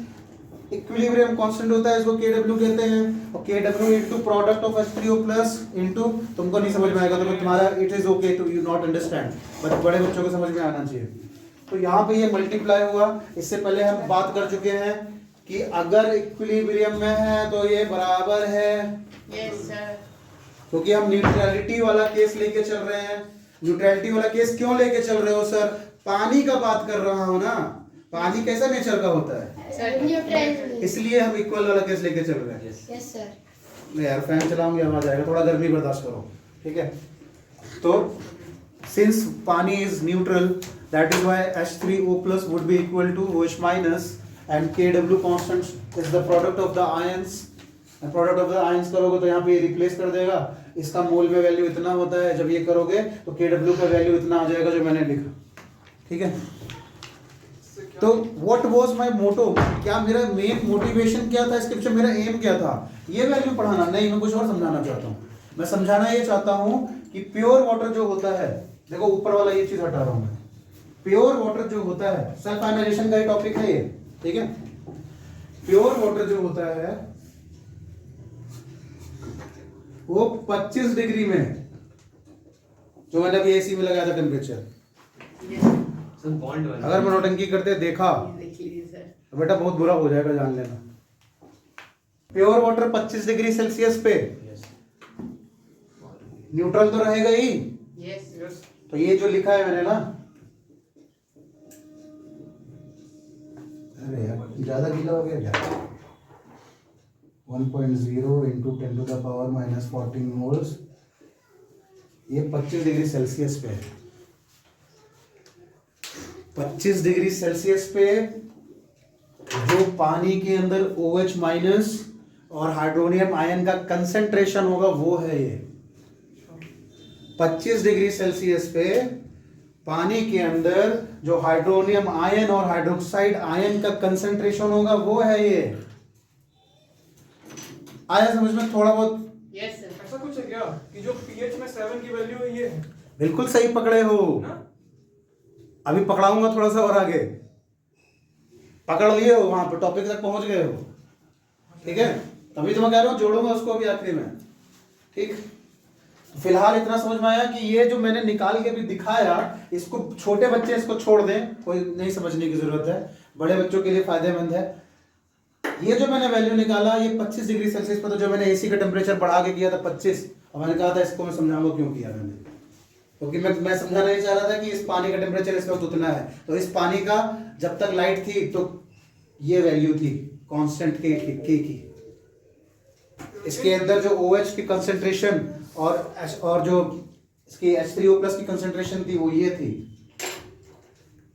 equilibrium constant होता है, इसको KW कहते हैं, और KW into product of H3O plus into, तुमको नहीं समझ में आएगा तो तुम्हारा it is okay to you not understand, but बड़े बच्चों को समझ में आना चाहिए। तो यहाँ पे ये मल्टीप्लाई हुआ। इससे पहले हम बात कर चुके हैं कि अगर इक्विलिब्रियम में है तो ये बराबर है, यस सर। क्योंकि हम न्यूट्रलिटी वाला केस लेके चल रहे हैं। न्यूट्रलिटी वाला केस क्यों लेके चल रहे हो सर? पानी का बात कर रहा हूं ना, पानी कैसा नेचर का होता है, न्यूट्रल। इसलिए हम इक्वल वाला केस लेके चल रहे हैं। Yes sir. नहीं यार, फैन चलाऊंगी आवाज आएगा, थोड़ा गर्मी बर्दाश्त करो, ठीक है। तो सिंस पानी is neutral, that is why H3O plus would be equal to OH minus and KW constant is the product of the ions, and product of the ions करोगे तो यहाँ पे रिप्लेस कर देगा, इसका मोल में वैल्यू इतना होता है, जब ये करोगे तो KW का वैल्यू इतना आ जाएगा जो मैंने लिखा, ठीक है। तो व्हाट वाज माय मोटो, क्या मेरा मेन मोटिवेशन क्या था इसके पीछे, मेरा एम क्या था? ये वैल्यू पढ़ाना नहीं, मैं कुछ और समझाना चाहता हूँ। मैं समझाना ये चाहता हूँ कि प्योर वाटर जो होता है, देखो ऊपर वाला ये चीज हटा रहा हूँ मैं, प्योर वाटर जो होता है, सेल्फ आयनाइजेशन का ही टॉपिक है ये, ठीक है। प्योर वाटर जो होता है वो 25 डिग्री में, जो मैंने अभी एसी में लगाया था टेम्परेचर, सर बॉन्ड वाला। अगर मैं नौटंकी करते देखा देख लीजिए सर। तो बेटा बहुत बुरा हो जाएगा, जान लेना। प्योर वाटर 25 डिग्री सेल्सियस पे न्यूट्रल तो रहेगा ही। यस यस तो ये जो लिखा है मैंने ना, ज़्यादा गीला हो गया क्या? 1.0 into 10 to the power minus 14 moles, ये 25 डिग्री सेल्सियस पे है। 25 डिग्री सेल्सियस पे जो पानी के अंदर OH माइनस और हाइड्रोनियम आयन का कंसंट्रेशन होगा वो है ये। 25 डिग्री सेल्सियस पे पानी के अंदर जो हाइड्रोनियम आयन और हाइड्रोक्साइड आयन का कंसंट्रेशन होगा वो है ये। आया समझ में थोड़ा बहुत? Yes sir. ऐसा कुछ है क्या कि जो pH में 7 की वैल्यू है ये है बिल्कुल सही पकड़े हो। ना? अभी पकड़ाऊंगा थोड़ा सा और आगे, पकड़ लिए हो, वहां पर टॉपिक तक पहुंच गए हो, ठीक है? तभी तो मैं कह रहा हूं जोड़ूंगा उसको भी आखिरी में, ठीक? फिलहाल इतना समझ में आया कि ये जो मैंने निकाल के भी दिखाया, इसको छोटे बच्चे इसको छोड़ दें, कोई नहीं समझने की जरूरत है, बड़े बच्चों के लिए फायदेमंद है। ये जो मैंने वैल्यू निकाला ये 25 डिग्री सेल्सियस पर, तो जो मैंने एसी का टेम्परेचर बढ़ा के किया था 25, और मैंने कहा था इसको मैं समझाऊंगा क्यों किया मैंने, क्योंकि मैं समझाना नहीं चाह रहा था कि इस पानी का टेम्परेचर इस वक्त उतना है, तो इस पानी का जब तक लाइट थी तो ये वैल्यू थी कांस्टेंट के की। इसके अंदर जो OH की कंसंट्रेशन और जो इसकी H3O+ की कंसंट्रेशन थी वो ये थी।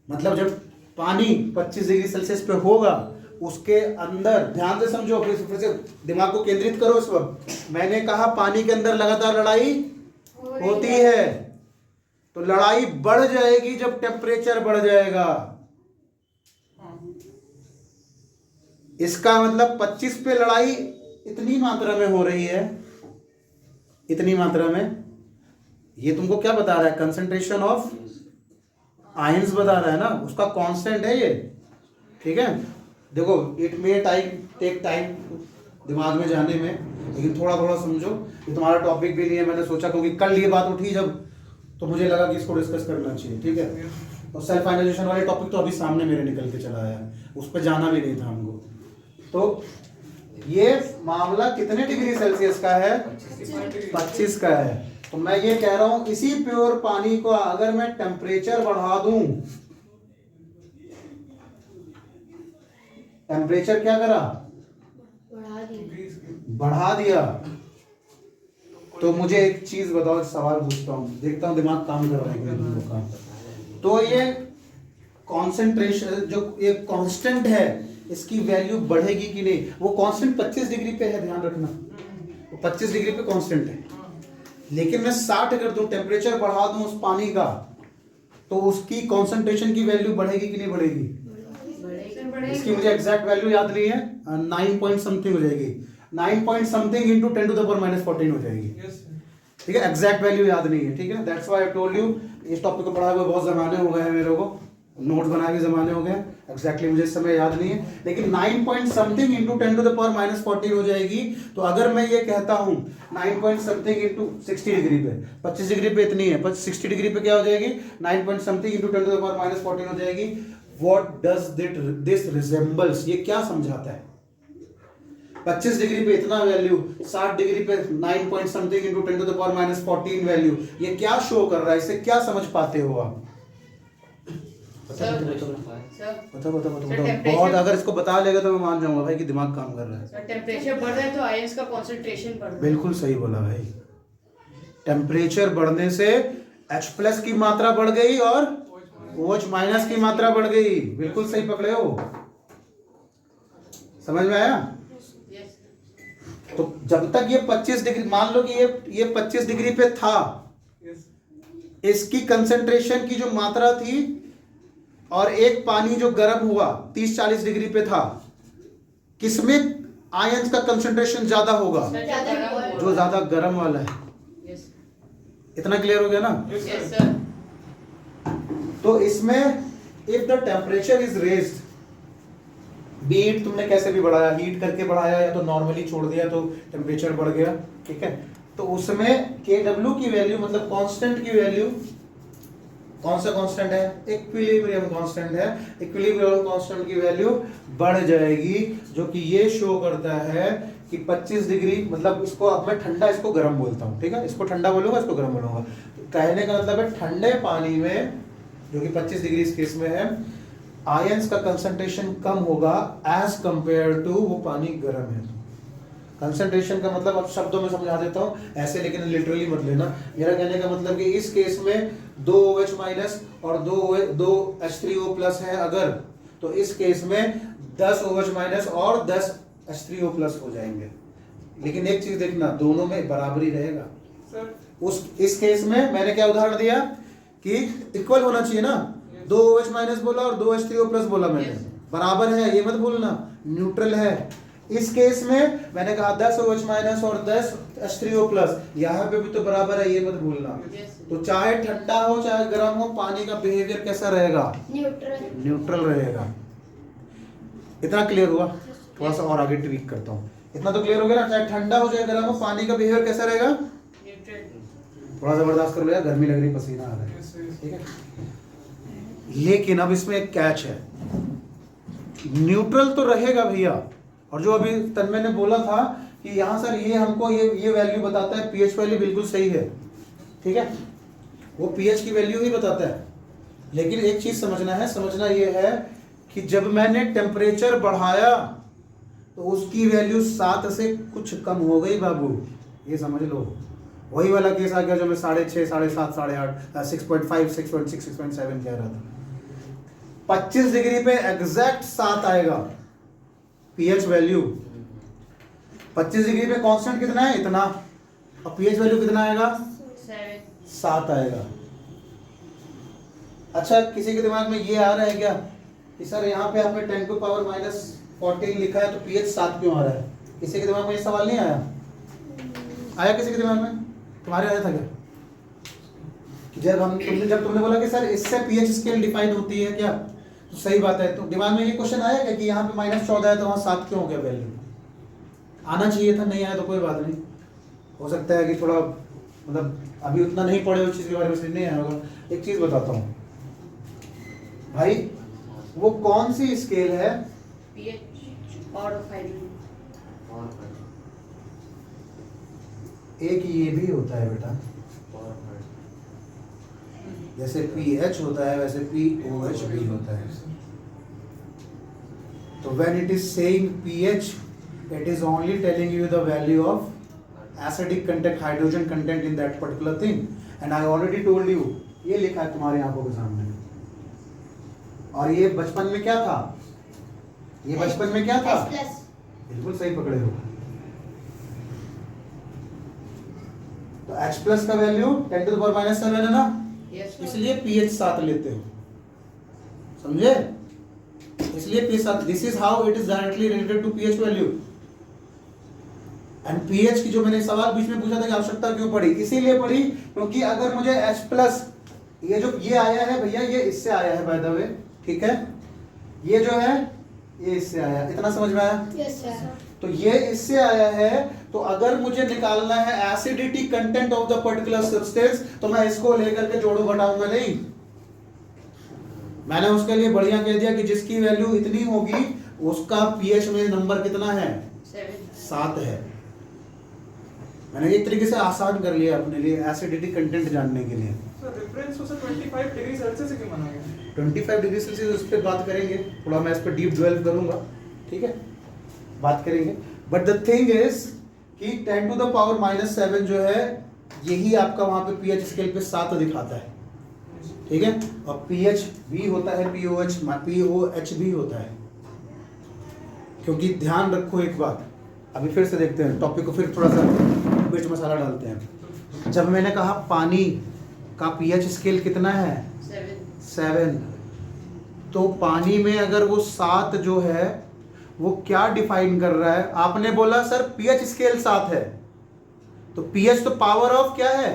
मतलब जब पानी 25 डिग्री सेल्सियस पे होगा उसके अंदर, ध्यान से समझो, फिर से दिमाग को केंद्रित करो इस वक्त। मैंने कहा पानी के अंदर लगातार लड़ाई होती है, तो लड़ाई बढ़ जाएगी जब टेम्परेचर बढ़ जाएगा। इसका मतलब 25 पे लड़ाई इतनी मात्रा में हो रही है, इतनी मात्रा में, ये तुमको क्या बता रहा है? कंसंट्रेशन ऑफ आयंस बता रहा है ना, उसका कांस्टेंट है ये, ठीक है? देखो इट मे टेक टाइम दिमाग में जाने में, लेकिन थोड़ा थोड़ा समझो। ये तुम्हारा टॉपिक भी नहीं है, मैंने सोचा क्योंकि कल ये बात उठी जब, तो मुझे लगा कि इसको डिस्कस करना चाहिए, ठीक है? और सेल्फ फाइनलाइजेशन वाले टॉपिक तो अभी सामने मेरे निकल के चला आया, उस पर जाना भी नहीं था हमको। तो ये मामला कितने डिग्री सेल्सियस का है? 25 का है। तो मैं ये कह रहा हूं इसी प्योर पानी को अगर मैं टेम्परेचर बढ़ा दूं, टेम्परेचर क्या करा? बढ़ा दिया। तो मुझे एक चीज बताओ, सवाल पूछता हूं, देखता हूं दिमाग काम कर रहा है कि नहीं लोगों का। तो ये कॉन्सेंट्रेशन जो ये कांस्टेंट है, इसकी वैल्यू बढ़ेगी कि नहीं? वो कांस्टेंट 25 डिग्री पे है, ध्यान रखना, वो 25 डिग्री पे कांस्टेंट है। लेकिन मैं 60 कर दूं, टेम्परेचर बढ़ा दूं उस पानी का, तो उसकी कॉन्सेंट्रेशन की वैल्यू बढ़ेगी कि नहीं बढ़ेगी? इसकी मुझे एग्जैक्ट वैल्यू याद नहीं है, 9 पॉइंट समथिंग हो जाएगी, 9 point something into 10 to the power minus 14 हो जाएगी, ठीक है? एग्जैक्ट वैल्यू याद नहीं है, ठीक है? That's why I told you, इस टॉपिक को पढ़ा हुआ बहुत जमाने हो गए हैं मेरे को, नोट्स बनाए भी जमाने हो गए, एग्जैक्टली मुझे इस समय याद नहीं है, लेकिन 9 point something into 10 to the power minus 14 हो जाएगी। तो अगर मैं ये कहता हूं 9 पॉइंट समथिंग इंटू 60 डिग्री पे, 25 डिग्री पे इतनी है, 60 डिग्री पे क्या हो जाएगी? 9 point something into 10 to the power minus 14 हो जाएगी। व्हाट डज दिस रिजेंबल्स, ये क्या समझाता है? 25 डिग्री पे इतना वैल्यू, 60 डिग्री पे 9 point something into 10 to the power minus 14 value, ये क्या शो कर रहा है? इससे क्या समझ पाते हो आप? बता बहुत, अगर इसको बता लेगा तो मैं मान जाऊंगा भाई कि दिमाग काम कर रहा है। टेम्परेचर बढ़ रहा है तो आयंस का कंसंट्रेशन बढ़ रहा है। बिल्कुल सही बोला भाई, टेम्परेचर बढ़ने से H+ की मात्रा बढ़ गई और OH- की मात्रा बढ़ गई। बिल्कुल सही पकड़े हो, समझ में आया? तो जब तक ये 25 डिग्री, मान लो कि ये 25 डिग्री पे था, इसकी कंसंट्रेशन की जो मात्रा थी, और एक पानी जो गर्म हुआ 30-40 डिग्री पे था, किसमें आयंस का कंसंट्रेशन ज्यादा होगा? जो ज्यादा गर्म वाला है। इतना क्लियर हो गया ना? Yes sir. तो इसमें if the temperature is raised, बीट तुमने कैसे भी बढ़ाया, हीट करके बढ़ाया या तो नॉर्मली छोड़ दिया तो टेम्परेचर बढ़ गया, ठीक है? तो उसमें Kw की वैल्यू, मतलब कांस्टेंट की वैल्यू, कौन सा कांस्टेंट है? इक्विलिब्रियम कांस्टेंट है। इक्विलिब्रियम कांस्टेंट की वैल्यू बढ़ जाएगी, जो कि ये शो करता है कि 25 डिग्री, मतलब इसको अब मैं ठंडा, इसको गर्म बोलता हूँ, ठीक है? इसको ठंडा बोलूंगा, इसको गर्म बोलूंगा। तो कहने का मतलब है ठंडे पानी में, जो कि 25 डिग्री इस केस में है, आयंस का कंसंट्रेशन कम होगा एज कंपेयर टू वो पानी गर्म है। कंसंट्रेशन का मतलब अब शब्दों में समझा देता हूँ ऐसे, लेकिन लिटरली मत लेना। मेरा कहने का मतलब कि इस केस में 2 OH माइनस और 2 H3O प्लस है अगर, तो इस केस में 10 OH माइनस और 10 H3O प्लस हो जाएंगे। लेकिन एक चीज देखना, दोनों में बराबरी रहेगा। सर इस केस में मैंने क्या उदाहरण दिया कि इक्वल होना चाहिए ना, 2 OH माइनस बोला और 2 H3O प्लस बोला मैंने, बराबर है ये मत भूलना, न्यूट्रल है। इस केस में मैंने कहा 10 OH माइनस और 10 H3O प्लस, यहाँ पे भी तो बराबर है ये मत भूलना। तो चाहे ठंडा हो चाहे गर्म हो, पानी का बिहेवियर कैसा रहेगा? न्यूट्रल। न्यूट्रल रहेगा। इतना क्लियर हुआ? थोड़ा सा और आगे ट्वीक करता हूँ। इतना तो क्लियर हो गया ना, चाहे ठंडा हो चाहे गर्म हो, पानी का बिहेवियर कैसा रहेगा? थोड़ा सा बर्दाश्त कर लो यार, गर्मी लग रही, पसीना आ रहा है, ठीक है। लेकिन अब इसमें एक कैच है, न्यूट्रल तो रहेगा भैया। और जो अभी तन्मय ने बोला था कि यहाँ सर ये हमको ये वैल्यू बताता है, पीएच वैल्यू बिल्कुल सही है, ठीक है, वो पीएच की वैल्यू ही बताता है। लेकिन एक चीज समझना ये है कि जब मैंने टेम्परेचर बढ़ाया तो उसकी वैल्यू 7 से कुछ कम हो गई बाबू, ये समझ लो। वही वाला केस आ गया जो मैं 6.5, 7.5, 8.5, 6.5, 6.6, 6.7 कह रहा था। 25 डिग्री पे एग्जैक्ट 7 आएगा पीएच वैल्यू। 25 डिग्री पे कांस्टेंट कितना है? इतना। और पीएच वैल्यू कितना आएगा? 7 आएगा। अच्छा, किसी के दिमाग में ये आ रहा है क्या कि सर यहाँ पे आपने 10 टू पावर -14 लिखा है तो पीएच 7 क्यों आ रहा है? किसी के दिमाग में ये सवाल नहीं आया? आया किसी के दिमाग में? तुम्हारे आया था क्या? जब तुमने बोला कि सर इससे पीएच स्केल डिफाइन होती है क्या, तो सही बात है, तो दिमाग में ये क्वेश्चन आया क्या कि यहाँ पे -14 है तो वहाँ 7 क्यों हो गया वैल्यू? आना चाहिए था, नहीं आया तो कोई बात नहीं, हो सकता है कि थोड़ा मतलब अभी उतना नहीं पढ़े उस चीज़ के बारे में समझ नहीं आया होगा। एक चीज़ बताता हूँ भाई, वो कौन सी स्केल है? pH और हाइड्रोजन। एक ये भी होता है बेटा, जैसे pH होता है वैसे pOH भी होता है। तो when it is saying pH, it is only telling you the value of acidic content, hydrogen content in that particular thing. And I already told you, ये लिखा है तुम्हारी आंखों के सामने। और ये बचपन में क्या था? ये बचपन में क्या था? H+। बिल्कुल सही पकड़े हो। तो H+ का वैल्यू 10 टू द पावर -7 है ना, इसलिए pH 7 लेते हो, समझे? इसलिए pH 7, this is how it is directly related to pH value. And pH की जो मैंने सवाल बीच में पूछा था कि आवश्यकता क्यों पड़ी, इसीलिए पड़ी क्योंकि अगर मुझे H+ ये आया है भैया, ये इससे आया है बाय द वे, ठीक है, ये जो है ये इससे आया, इतना समझ में आया? Yes sir. तो ये इससे आया है, तो अगर मुझे निकालना है acidity content of the particular substance, तो मैं इसको लेकर के जोड़ू घटाऊंगा नहीं। मैंने उसके लिए बढ़िया कह दिया कि जिसकी वैल्यू इतनी होगी उसका पीएच में नंबर कितना है? 7 है। मैंने एक तरीके से आसान कर लिया अपने लिए एसिडिटी कंटेंट जानने के लिए। सर रेफरेंस उसे 25 डिग्री सेल्सियस से क्यों माना गया? 25 डिग्री सेल्सियस उस पर बात करेंगे, थोड़ा मैं इस पर डीप डिवेल्व करूंगा, ठीक है, बात करेंगे। बट द थिंग इज कि 10 टू द पावर -7 जो है यही आपका वहां पे पीएच स्केल पे 7 दिखाता है, ठीक है। और पीएच भी होता है, पीओएच भी होता है, क्योंकि ध्यान रखो एक बात, अभी फिर से देखते हैं टॉपिक को, फिर थोड़ा सा मिर्च मसाला डालते हैं। जब मैंने कहा पानी का पीएच स्केल कितना है? 7, तो पानी में अगर वो 7 जो है वो क्या डिफाइन कर रहा है? आपने बोला सर पीएच स्केल 7 है, तो पीएच तो पावर ऑफ क्या है?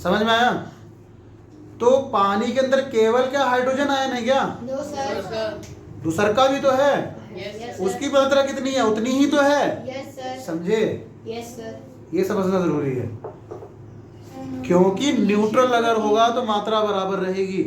समझ में आया? तो पानी के अंदर केवल क्या हाइड्रोजन आयन है क्या? No sir. दूसर का भी तो है, यस उसकी मात्रा कितनी है? उतनी ही तो है, यस सर। समझे? Yes sir. ये समझना जरूरी है, क्योंकि न्यूट्रल अगर होगा तो मात्रा बराबर रहेगी,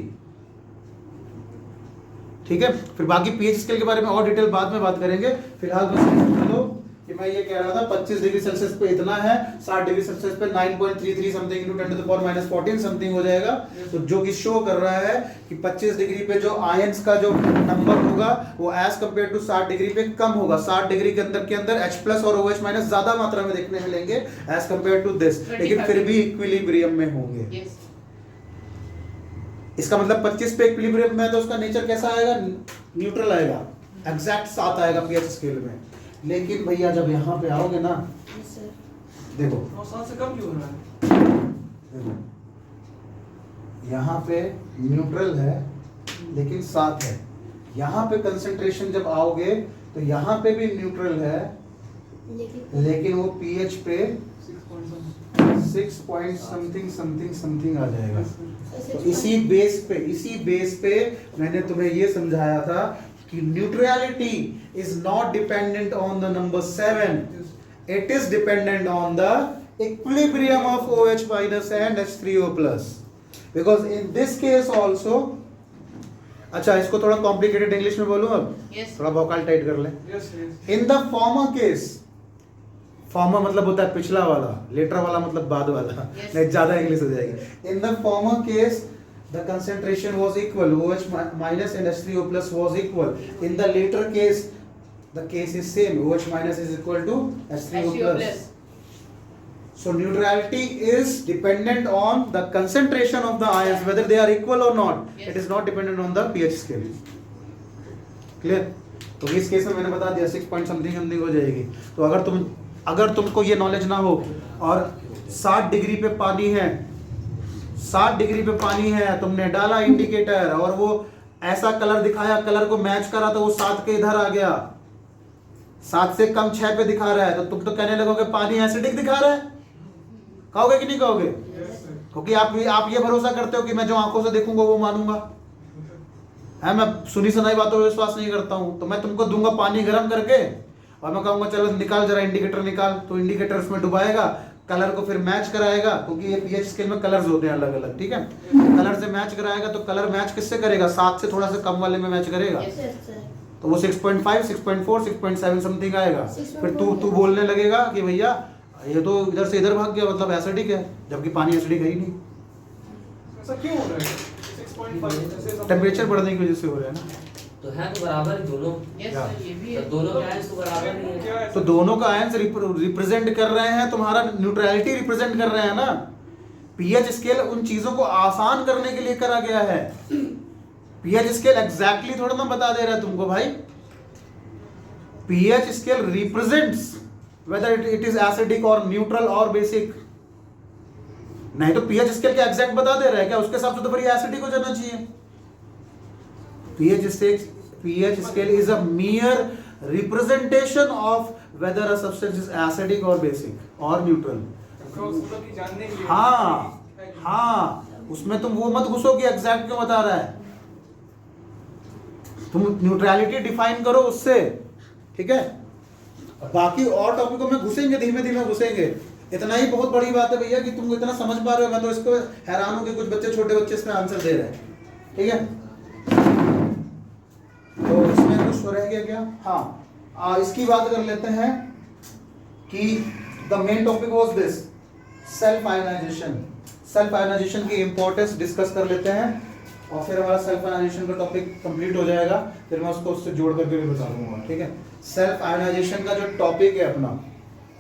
ठीक है। फिर बाकी पीएच स्केल के बारे में और डिटेल बाद में बात करेंगे, फिलहाल बस ये समझ लो कि मैं ये कह रहा था 25 डिग्री सेल्सियस पे इतना है, 60 डिग्री सेल्सियस पे 9.33 something into 10 to the power minus 14 something हो जाएगा। तो जो कि शो कर रहा है कि 25 डिग्री पे जो आयंस का जो नंबर होगा वो एज कंपेयर टू 60 डिग्री पे कम होगा। 60 डिग्री के अंदर H प्लस और OH माइनस ज्यादा मात्रा में देखने मिलेंगे एज कंपेयर टू दिस, लेकिन फिर भी इक्विलिब्रियम में होंगे। Yes. इसका मतलब 25 पे इक्विलिब्रियम में है तो उसका नेचर कैसा आएगा? न्यूट्रल आएगा, एग्जैक्ट 7 आएगा पीएच स्केल में। लेकिन भैया जब यहाँ पे आओगे ना, Yes, sir. देखो और 7 से कम क्यों हो रहा है? देखो यहाँ पे न्यूट्रल है लेकिन 7 है। यहाँ पे कंसंट्रेशन जब आओगे तो यहाँ पे भी न्यूट्रल है लेकिन वो पीएच पे 6 पॉइंट समथिंग आ जाएगा। तो इसी बेस पे मैंने तुम्हें ये समझाया था कि neutrality is not dependent on the number 7, it is dependent on the equilibrium of OH minus and H3O plus, because in this case also। अच्छा, इसको थोड़ा कॉम्प्लिकेटेड इंग्लिश में बोलूं अब? Yes. थोड़ा वोकल टाइट कर ले। Yes, yes. In the former case, farmer मतलब होता है पिछला वाला, लेटर वाला मतलब बाद वाला। Yes. नहीं, ज्यादा इंग्लिश हो जाएगी। In the former case the concentration was equal, OH minus and H3O plus was equal. In the later case the case is same, OH minus is equal to H3O plus. So neutrality is dependent on the concentration of the ions, whether they are equal or not. Yes. It is not dependent on the pH scale. Clear? तो इस case में मैंने बता दिया 6 point something हो जाएगी। तो अगर तुमको ये नॉलेज ना हो और 60 डिग्री पे पानी है, 60 डिग्री पे पानी है, तुमने डाला इंडिकेटर और वो ऐसा कलर दिखाया, कलर को मैच करा तो वो 7 के इधर आ गया, 7 से कम 6 पे दिखा रहा है, तो तुम तो कहने लगोगे पानी एसिडिक दिखा रहा है। कहोगे कि नहीं कहोगे? क्योंकि आप ये भरोसा करते हो कि मैं जो आंखों से देखूंगा वो मानूंगा है। मैं सुनी सुनाई बातों पर विश्वास नहीं करता हूं। तो मैं तुमको दूंगा पानी गर्म करके और मैं कहूंगा चलो निकाल जरा इंडिकेटर निकाल, तो इंडिकेटर उसमें डुबाएगा, कलर को फिर मैच कराएगा, क्योंकि ये पीएच स्केल में कलर्स होते हैं अलग अलग, ठीक है। कलर से मैच कराएगा तो कलर मैच किससे करेगा? 7 से थोड़ा सा कम वाले में मैच करेगा। Yes, sir. तो वो 6.5, 6.4, 6.7 समथिंग आएगा। 6.4 फिर तू बोलने लगेगा कि भैया ये तो इधर से इधर भाग गया, मतलब एसिडिक है, जबकि पानी एसिडिक है ही नहीं। ऐसा क्यों हो रहा है? 6.5 ऐसे सब- टेम्परेचर बढ़ने की वजह से हो रहा है ना। तो है तो बराबर ही दोनों। Yes, Yeah. sir, ये भी तो है। दोनों के आयंस तो बराबर ही क्या है। है? तो दोनों का आयंस रिप्रेजेंट कर रहे हैं, तुम्हारा न्यूट्रलिटी रिप्रेजेंट कर रहे हैं ना। पीएच स्केल उन चीजों को आसान करने के लिए करा गया है। पीएच स्केल एग्जैक्टली थोड़ा ना बता दे रहा है तुमको भाई। PH scale represents whether it is acidic और न्यूट्रल और बेसिक। नहीं तो पीएच स्केल क्या एग्जैक्ट बता दे रहा है क्या? उसके हिसाब से तो फिर एसिडिक हो जाना चाहिए। pH scale is a mere representation of whether a substance is acidic or basic or neutral. Cross मतलब कि जानने के लिए- हाँ, उसमें तुम वो मत घुसो कि एग्जैक्ट क्यों बता रहा है। तुम न्यूट्रलिटी डिफाइन करो उससे, ठीक है। बाकी और टॉपिकों में घुसेंगे, धीमे धीमे घुसेंगे। इतना ही बहुत बड़ी बात है भैया कि तुम इतना समझ पा रहे हो। मैं तो इसको हैरान हूं कि कुछ बच्चे, छोटे बच्चे इसमें आंसर दे रहे हैं, ठीक है। तो इसमें कुछ रह गया क्या? हाँ, इसकी बात कर लेते हैं कि the main topic was this self ionization. Self ionization की इंपॉर्टेंस डिस्कस कर लेते हैं और फिर हमारा सेल्फ आयनाइजेशन का टॉपिक कंप्लीट हो जाएगा। फिर मैं उसको उससे जोड़ करके भी बता दूंगा, ठीक है। सेल्फ आयनाइजेशन का जो टॉपिक है अपना,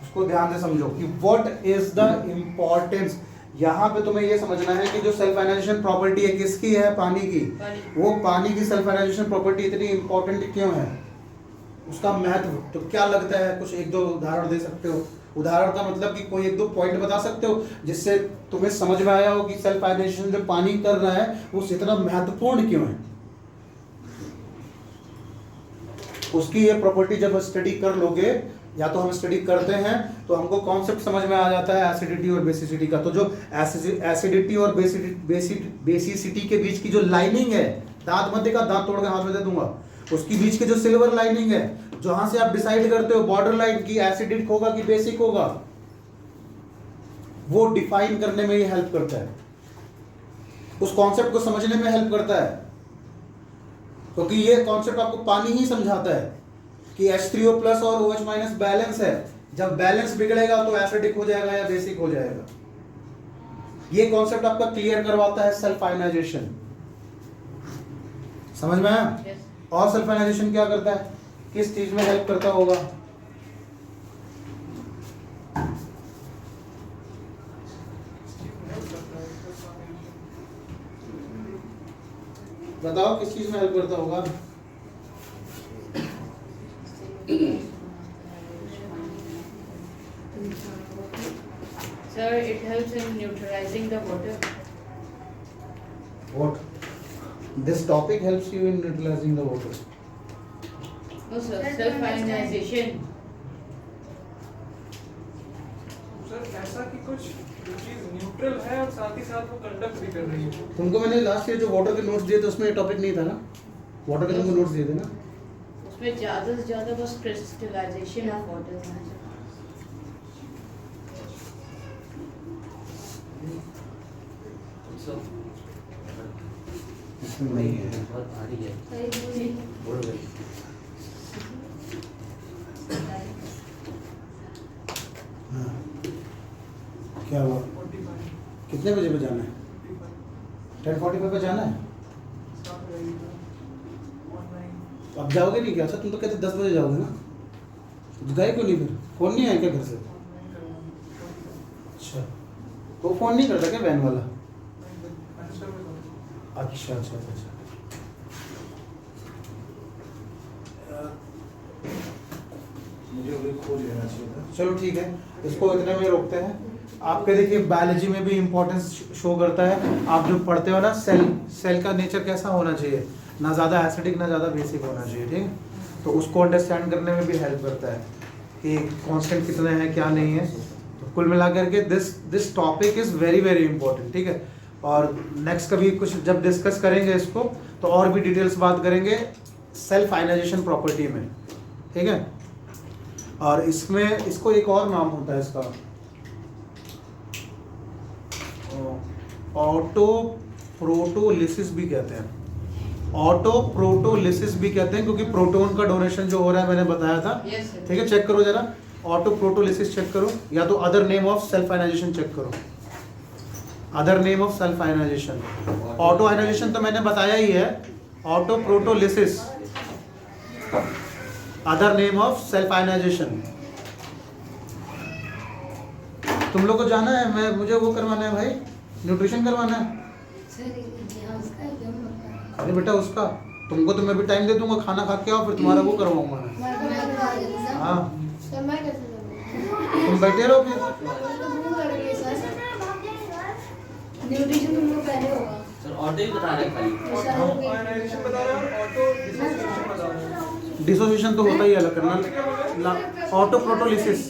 उसको ध्यान से समझो कि व्हाट इज द इंपॉर्टेंस। यहाँ पे तुम्हें ये समझना है कि जो सेल्फ आयनाइजेशन प्रॉपर्टी है किसकी है? पानी की। वो पानी की सेल्फ आयनाइजेशन प्रॉपर्टी इतनी इंपॉर्टेंट क्यों है, उसका महत्व तो क्या लगता है? कुछ एक दो उदाहरण दे सकते हो? उदाहरण का मतलब कि कोई एक दो पॉइंट बता सकते हो जिससे तुम्हें समझ में आया हो कि सेल्फ आयनाइजेशन जो पानी कर रहा है वो इतना महत्वपूर्ण क्यों है। उसकी ये प्रॉपर्टी जब स्टडी कर लोगे, या तो हम स्टडी करते हैं तो हमको कॉन्सेप्ट समझ में आ जाता है एसिडिटी और बेसिसिटी का। तो जो एसिडिटी और बेसिसिटी के बीच की जो लाइनिंग है, दांत मध्य का, दांत तोड़ के हाथ में दे दूंगा, उसकी बीच की जो सिल्वर लाइनिंग है, जहां से आप डिसाइड करते हो बॉर्डर लाइन की एसिडिक होगा कि बेसिक होगा, वो डिफाइन करने में ये हेल्प करता है, उस कॉन्सेप्ट को समझने में हेल्प करता है। क्योंकि ये कॉन्सेप्ट आपको पानी ही समझाता है कि H3O प्लस और OH माइनस बैलेंस है, जब बैलेंस बिगड़ेगा तो एसिडिक हो जाएगा या बेसिक हो जाएगा। ये कॉन्सेप्ट आपका क्लियर करवाता है सेल्फ आयनाइजेशन। समझ में आया? Yes. और सेल्फ आयनाइजेशन क्या करता है, किस चीज में हेल्प करता होगा? बताओ किस चीज में हेल्प करता होगा? Sir, it helps in neutralizing the water. What? This topic helps you in neutralizing the water. No sir, self-ionization. Sir ऐसा कि कुछ जो चीज न्यूट्रल है और साथ ही साथ वो कंडक्ट भी कर रही है। तुमको मैंने लास्ट ईयर जो वाटर के नोट्स दिए थे उसमें ये टॉपिक नहीं था ना? वाटर के तुमको नोट्स दिए थे ना? उसमें ज़्यादा से ज़्यादा बस crystallization of water था। इसमें नहीं है। बहुत भारी है। बोल गई। हाँ। क्या हुआ? 45 कितने बजे पे जाना है? 10:45 पे जाना है? स्टार्ट रहेगी ऑनलाइन। अब जाओगे नहीं क्या? अच्छा तुम तो कहते 10 बजे जाओगे ना? तो गए क्यों नहीं फिर? फोन नहीं आया क्या घर से? अच्छा, तो फोन नहीं करता क्या वैन वाला? अच्छा अच्छा अच्छा। मुझे अभी खोज लेना चाहिए था। चलो ठीक है, इसको इतने में रोकते हैं। आपके देखिए बायोलॉजी में भी इम्पोर्टेंस शो करता है। आप जो पढ़ते हो ना, सेल का नेचर कैसा होना चाहिए, ना ज़्यादा एसिडिक ना ज़्यादा बेसिक होना चाहिए, ठीक है? तो उसको अंडरस्टैंड करने में भी हेल्प करता है कि कांस्टेंट कितने हैं क्या नहीं है। तो कुल मिलाकर के this topic is very very important, ठीक है? और नेक्स्ट कभी कुछ जब डिस्कस करेंगे इसको तो और भी डिटेल्स बात करेंगे सेल्फ आयनाइजेशन प्रॉपर्टी में, ठीक है? और इसमें इसको एक और नाम होता है इसका, ऑटो प्रोटोलिसिस भी कहते हैं। ऑटो प्रोटोलिसिस भी कहते हैं क्योंकि प्रोटॉन का डोनेशन जो हो रहा है मैंने बताया था, Yes sir. ठीक है? चेक करो जरा, ऑटो प्रोटोलिसिस चेक करो, या तो other name of self ionization check करो। Other name of self ionization, auto ionization तो मैंने बताया ही है, auto protolysis other name of self ionization. तुम लोग को जाना है, मुझे वो करवाना है भाई, न्यूट्रिशन करवाना है। अरे बेटा उसका तुमको तो मैं भी टाइम दे दूंगा, खाना खा के आओ, फिर तुम्हारा वो करवाऊंगा मैं। हाँ तुम बैठे रहो फिर। न्यूट्रिशन तुम लोग पहले होगा। सर ऑटो ही बता रहे हैं खाली। आयनाइजेशन बता रहे हैं और ऑटो डिसोसिएशन बता रहे हैं। डिसोसिएशन तो होता ही अलग करना, ऑटो प्रोटोलिसिस।